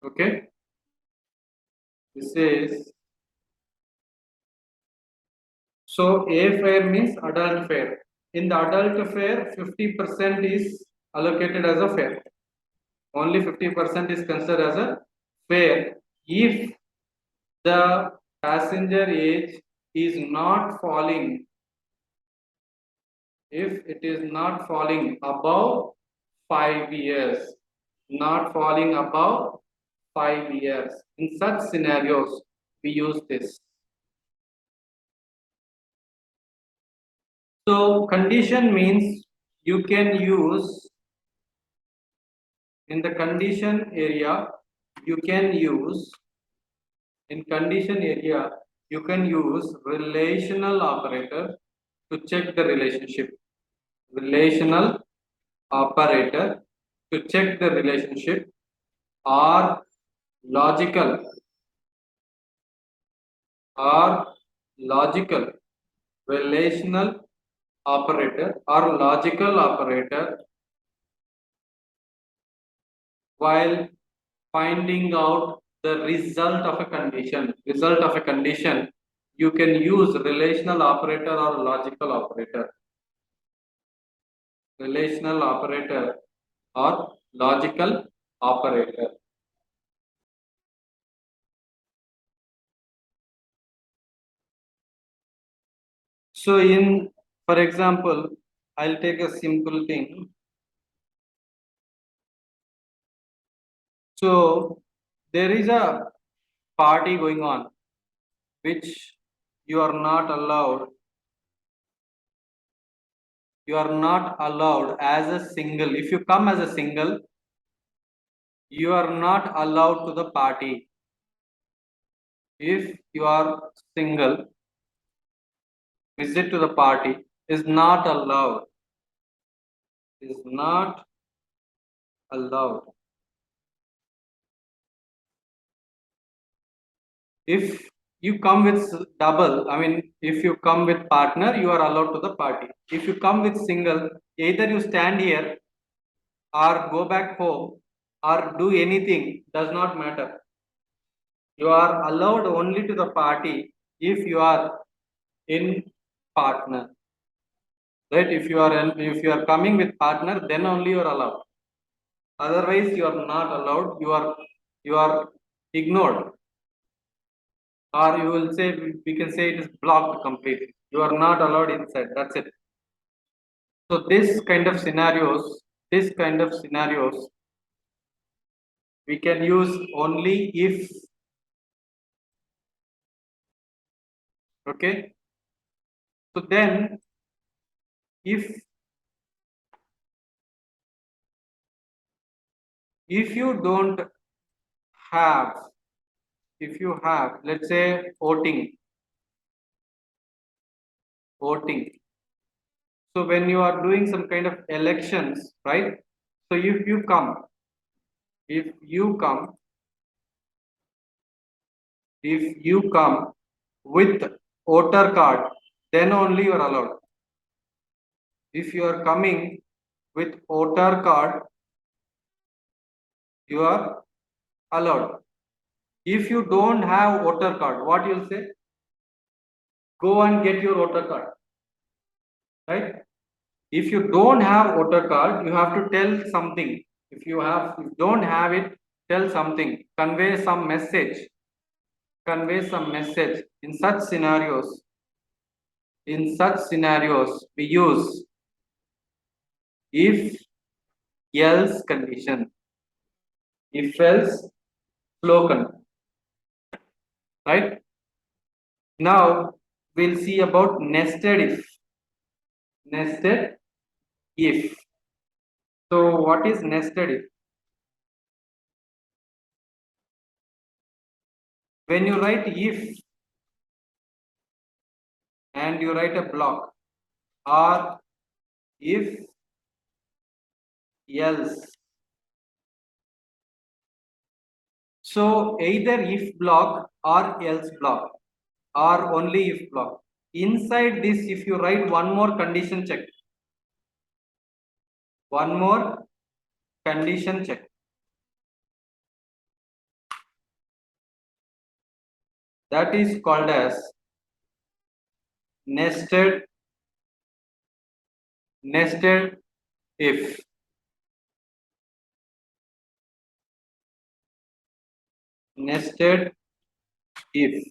A: Okay, this is so A fair means adult fair. In the adult fair, 50% is allocated as a fair. Only 50% is considered as a fare if the passenger age is not falling, if it is not falling above 5 years, not falling above 5 years. In such scenarios, we use this. So condition means you can use in the condition area, you can use in condition area, you can use relational operator to check the relationship. Relational operator to check the relationship or logical or logical relational operator or logical operator while finding out the result of a condition. Result of a condition, you can use relational operator or logical operator. Relational operator or logical operator. So in, for example, I'll take a simple thing. So there is a party going on which you are not allowed, as a single. If you come as a single, you are not allowed to the party. If you are single, visit to the party is not allowed. Is not allowed. If you come with double, I mean, if you come with partner, you are allowed to the party. If you come with single, either you stand here or go back home or do anything, does not matter. You are allowed only to the party if you are in partner. Right? If you are coming with partner, then only you are allowed. Otherwise, you are not allowed. You are ignored. Or you will say, we can say it is blocked completely. You are not allowed inside. That's it. So this kind of scenarios, we can use only if. Okay. So then, if you don't have, if you have, let's say voting. So when you are doing some kind of elections, right? So if you come with voter card, then only you are allowed. If you are coming with voter card, you are allowed. If you don't have voter card, what you'll say? Go and get your voter card, right? If you don't have voter card, you have to tell something. If you don't have it, tell something. Convey some message. In such scenarios, we use if else condition. If else flow control. Right? Now we'll see about nested if. Nested if. So what is nested if? When you write if and you write a block, or if else. So either if block or else block or only if block. Inside this, if you write one more condition check, one more condition check, that is called as nested if. Nested if.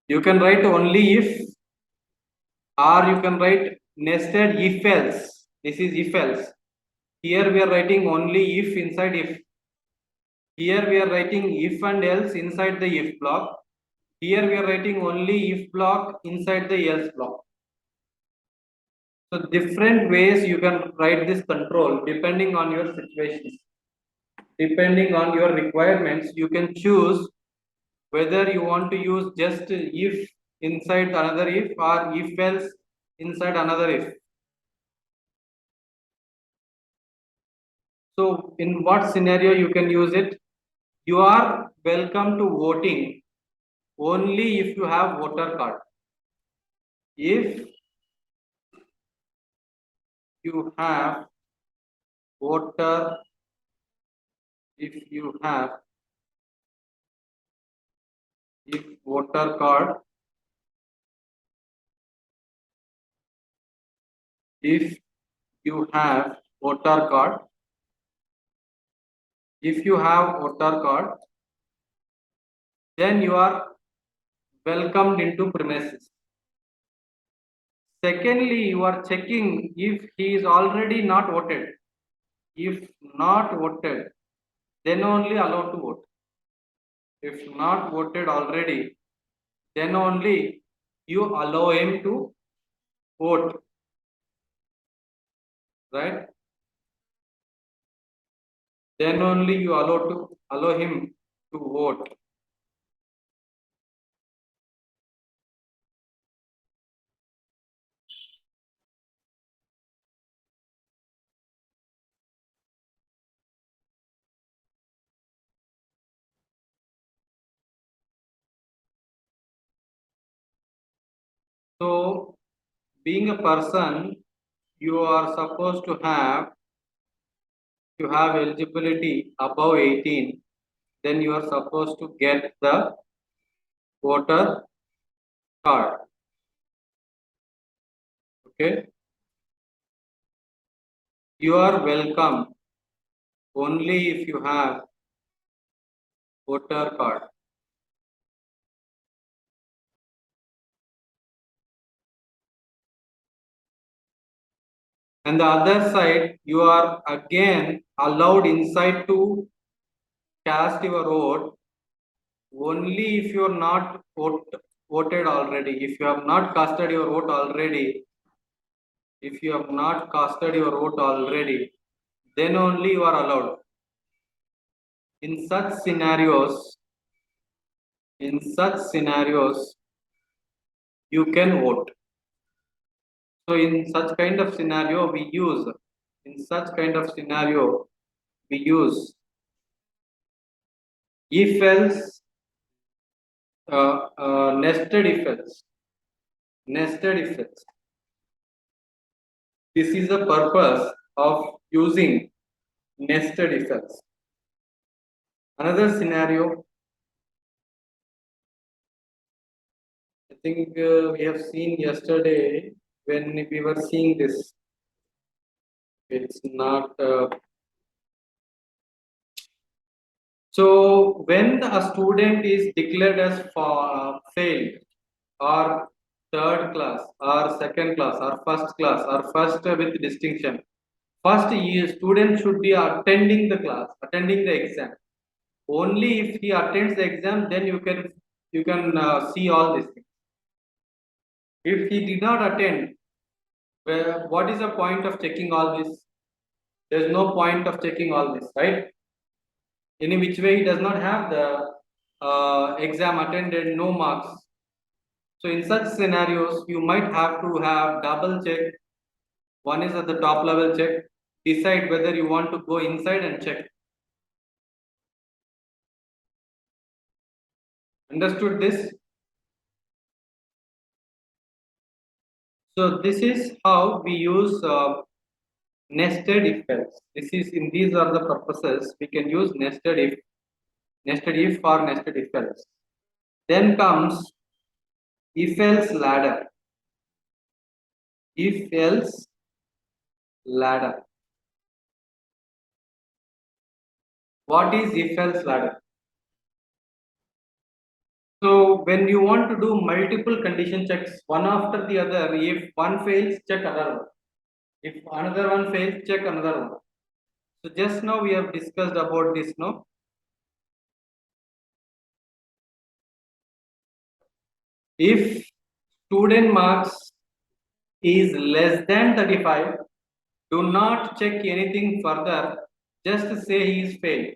A: You can write only if, or you can write nested if else. This is if else. Here we are writing only if inside if. Here we are writing if and else inside the if block. Here we are writing only if block inside the else block. So different ways you can write this control depending on your situations. Depending on your requirements, you can choose whether you want to use just if inside another if or if else inside another if. So in what scenario you can use it? You are welcome to voting only if you have voter card. If you have voter, if you have if voter card, if you have voter card, if you have voter card, then you are welcomed into premises. Secondly, you are checking if he is already not voted. If not voted, then only allowed to vote. If not voted already, then only you allow him to vote, right? Then only you allow him to vote. So, being a person, you are supposed to have eligibility above 18, then you are supposed to get the voter card. Okay, you are welcome only if you have voter card. And the other side, you are again allowed inside to cast your vote only if you are not voted already. If you have not casted your vote already, if you have not casted your vote already, then only you are allowed. In such scenarios, you can vote. So in such kind of scenario, we use if else, nested if else. This is the purpose of using nested if else. Another scenario, I think we have seen yesterday when we were seeing this. It's not. So when a student is declared as failed, or third class, or second class, or first with distinction, first student should be attending the class, attending the exam. Only if he attends the exam, then you can see all these things. If he did not attend, What is the point of checking all this? There's no point of checking all this, right? In which way he does not have the exam attended, no marks. So in such scenarios, you might have to have double check. One is at the top level check. Decide whether you want to go inside and check. Understood this? So this is how we use nested if else. This is in these are the purposes we can use nested if or nested if else. Then comes if else ladder. If else ladder. What is if else ladder? So when you want to do multiple condition checks one after the other, if one fails, check another one. If another one fails, check another one. So just now we have discussed about this, no? If student marks is less than 35, do not check anything further, just say he is failed.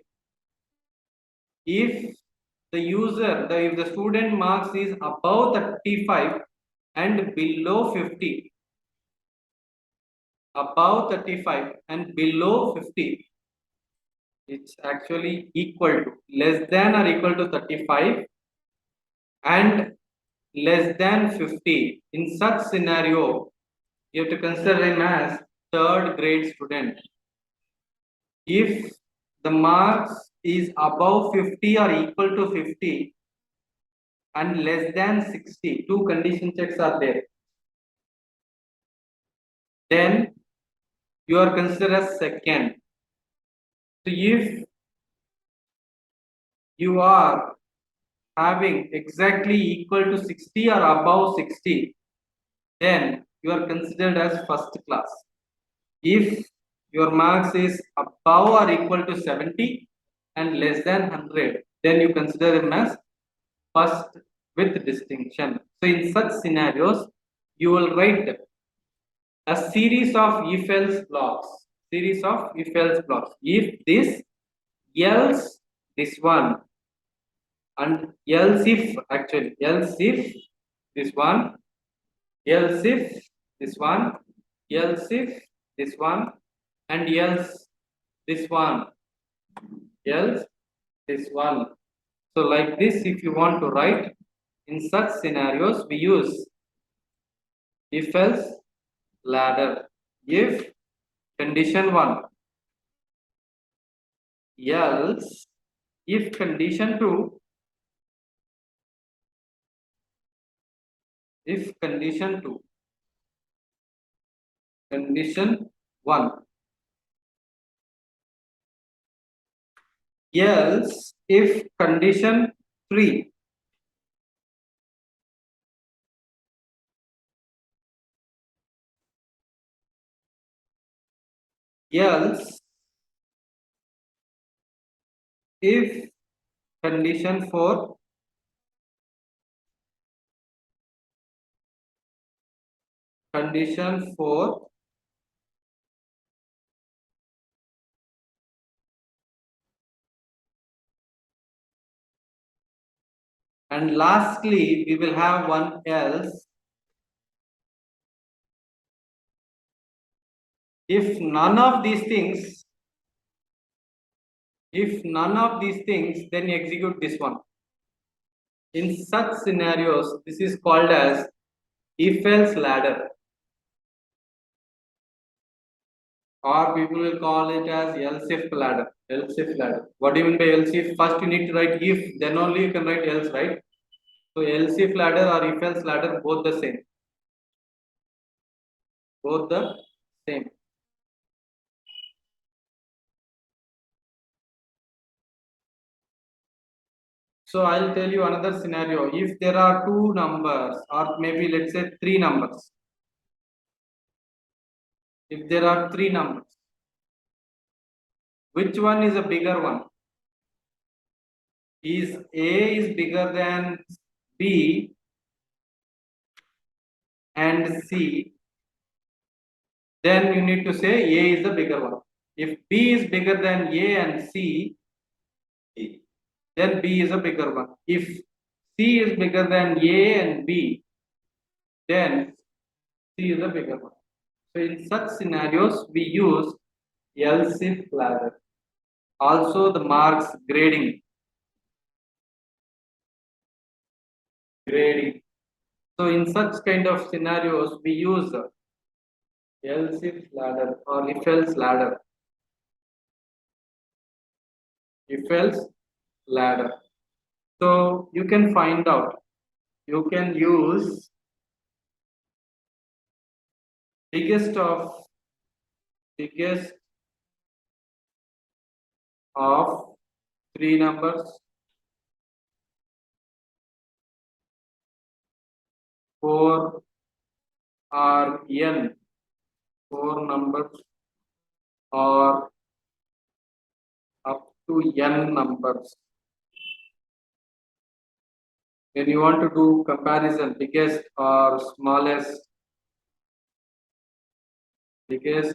A: If if the student marks is above 35 and below 50, above 35 and below 50, it's actually equal to less than or equal to 35 and less than 50. In such scenario, you have to consider him as third grade student. If the marks is above 50 or equal to 50 and less than 60, two condition checks are there, then you are considered as second. So if you are having exactly equal to 60 or above 60, then you are considered as first class. If your marks is above or equal to 70 and less than 100, then you consider him as first with distinction. So in such scenarios, you will write a series of if else blocks. Series of if else blocks. If this, else this one, and else if actually, else if this one, else if this one, else if this one, and else this one, else this one. So like this, if you want to write in such scenarios, we use if else ladder. If condition 1, else if condition 2, if condition 2, condition 1, else if condition 3, else if condition 4, condition 4, and lastly we will have one else if none of these things, then you execute this one. In such scenarios, this is called as if else ladder, or people will call it as else if ladder. Else if ladder. What do you mean by else if? First you need to write if, then only you can write else, right? So else if ladder or if else ladder, both the same. Both the same. So I'll tell you another scenario. If there are two numbers, or maybe let's say three numbers. If there are three numbers, which one is a bigger one? Is A is bigger than B and C, then you need to say A is the bigger one. If B is bigger than A and C, then B is a bigger one. If C is bigger than A and B, then C is a bigger one. So in such scenarios, we use else if ladder. Also the marks grading. Grading. So in such kind of scenarios, we use else if ladder or if else ladder. If else ladder. So you can find out. You can use biggest of three numbers, four or n, four numbers or up to n numbers. When you want to do comparison, biggest or smallest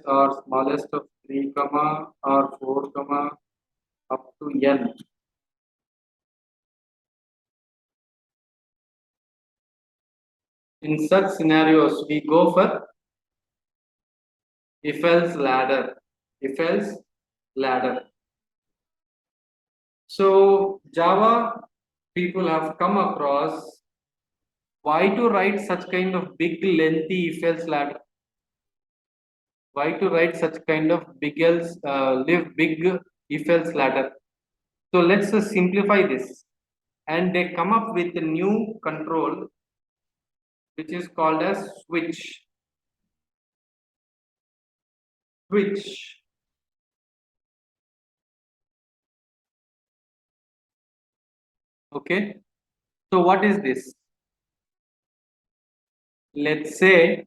A: of 3 comma or 4 comma up to n. In such scenarios, we go for if else ladder. If else ladder. So Java people have come across why to write such kind of big lengthy if else ladder. Why to write such kind of big else big if else ladder. So let's simplify this, and they come up with a new control which is called as switch. Switch. Okay. So what is this? Let's say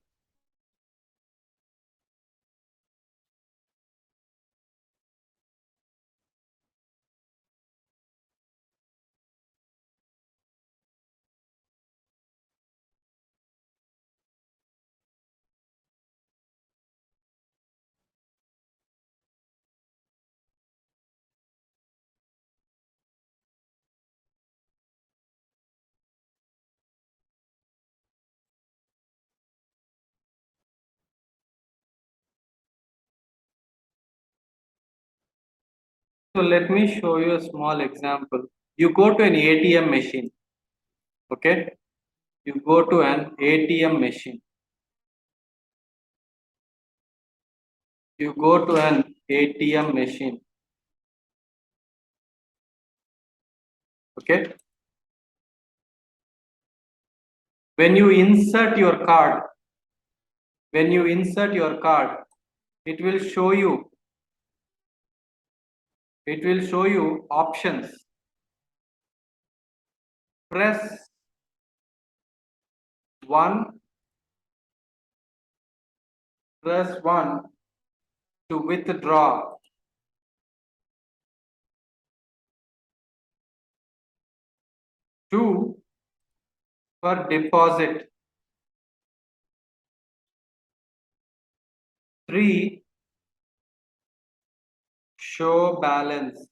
A: so let me show you a small example. You go to an ATM machine. Okay. You go to an ATM machine. You go to an ATM machine. Okay. When you insert your card, it will show you options. Press 1, press 1 to withdraw. 2 for deposit. 3 show balance.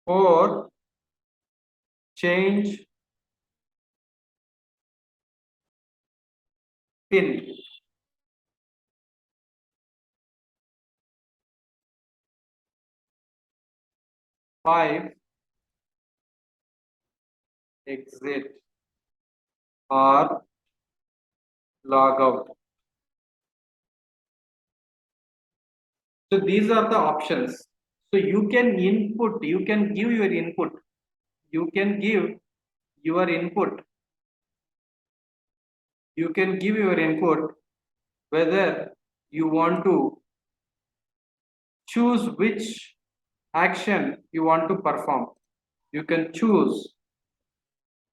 A: 4 change pin. 5 exit or log out. So these are the options. So you can input, you can give your input. You can give your input. You can give your input whether you want to choose which action you want to perform. You can choose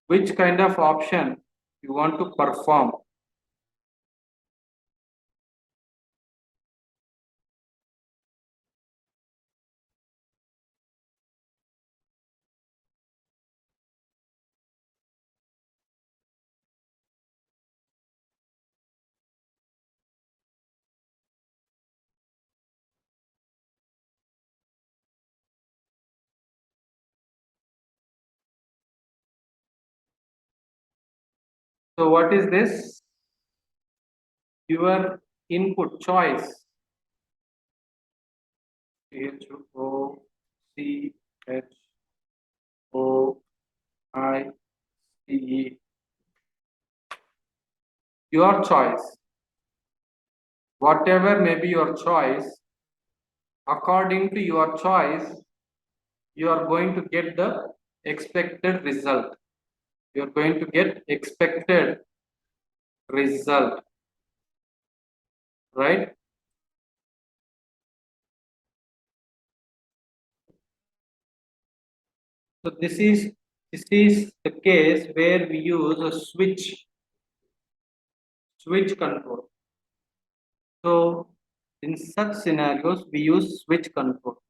A: which kind of option you want to perform. So what is this? Your input choice. Choice. Your choice. Whatever may be your choice, according to your choice, you are going to get the expected result. You are going to get expected result, right? So this is the case where we use a switch control. So in such scenarios, we use switch control.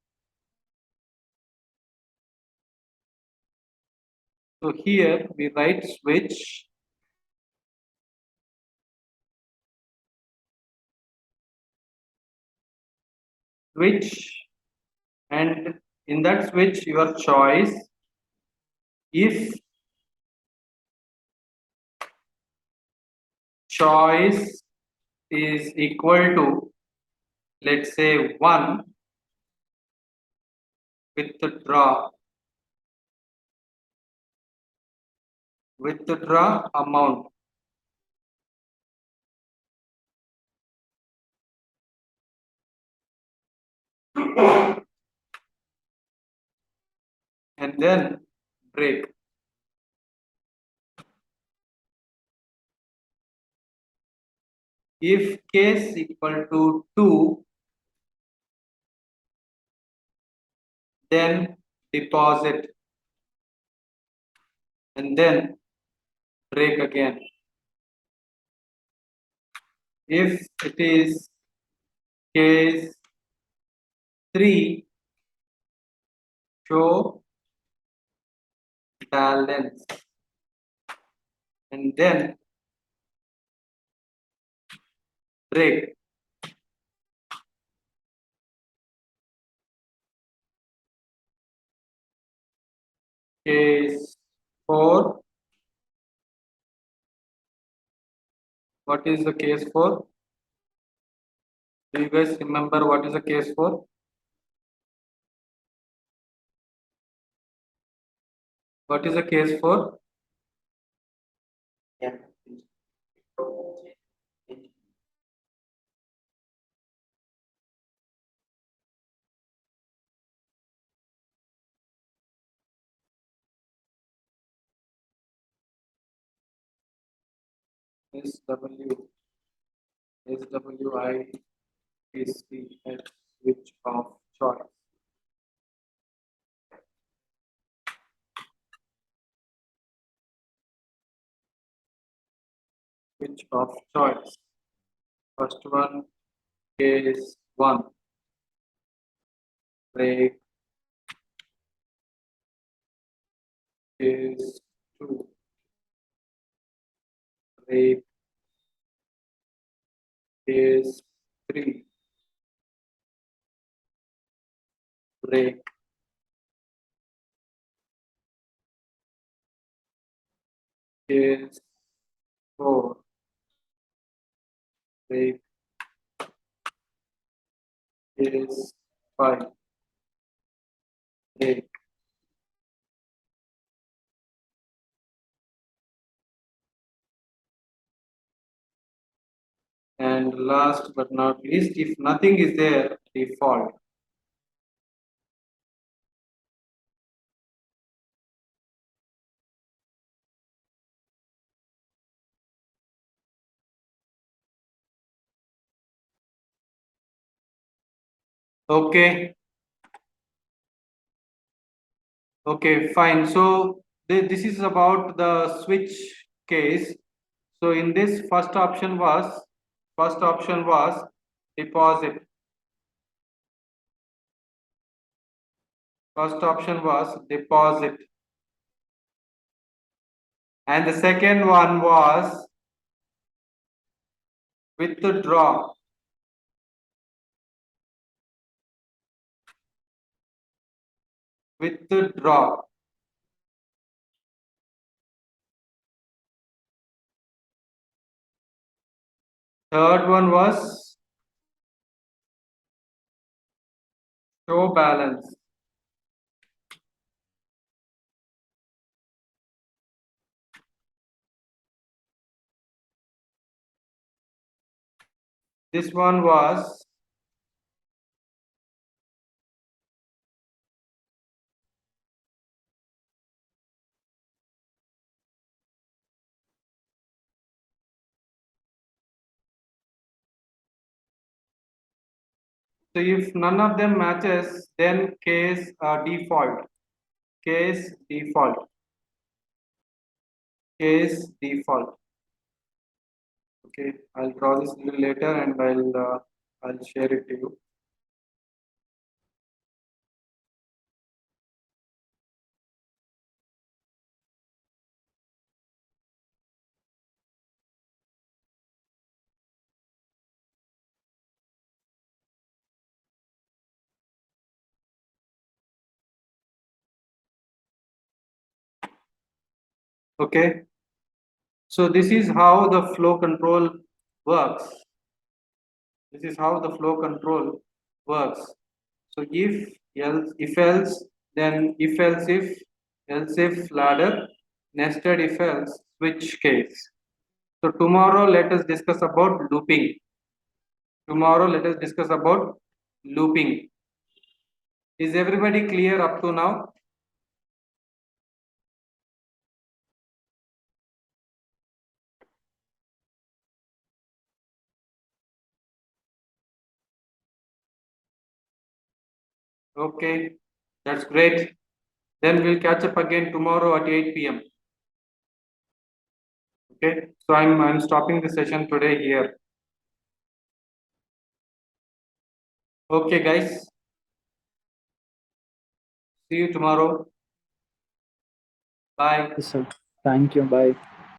A: So here we write switch and in that switch your choice, if choice is equal to, let's say, 1, withdraw amount. And then break. If case equal to 2, then deposit and then break again. If it is case 3, show balance and then break. Case 4, what is the case for? Do you guys remember what is the case for? What is the case for? Yeah. SWI is the switch of choice. Switch of choice. First one, case 1, break. Case 2, break. Case 3, break. Case 4, break. Case 5, break. And last but not least, if nothing is there, default. Okay. Okay, fine. So this is about the switch case. So in this first option was deposit. First option was deposit. And the second one was withdraw. Withdraw. Third one was show balance. This one was so if none of them matches, then case default. Case default. Case default. Okay, I'll draw this a little later and I'll share it to you. Okay, so this is how the flow control works. This is how the flow control works. So if else, then else if ladder, nested if else, switch case. So tomorrow let us discuss about looping. Tomorrow let us discuss about looping. Is everybody clear up to now? Okay, that's great. Then we'll catch up again tomorrow at 8 p.m. Okay, so I'm stopping the session today here. Okay, guys. See you tomorrow. Bye.
B: Yes, sir. Thank you. Bye.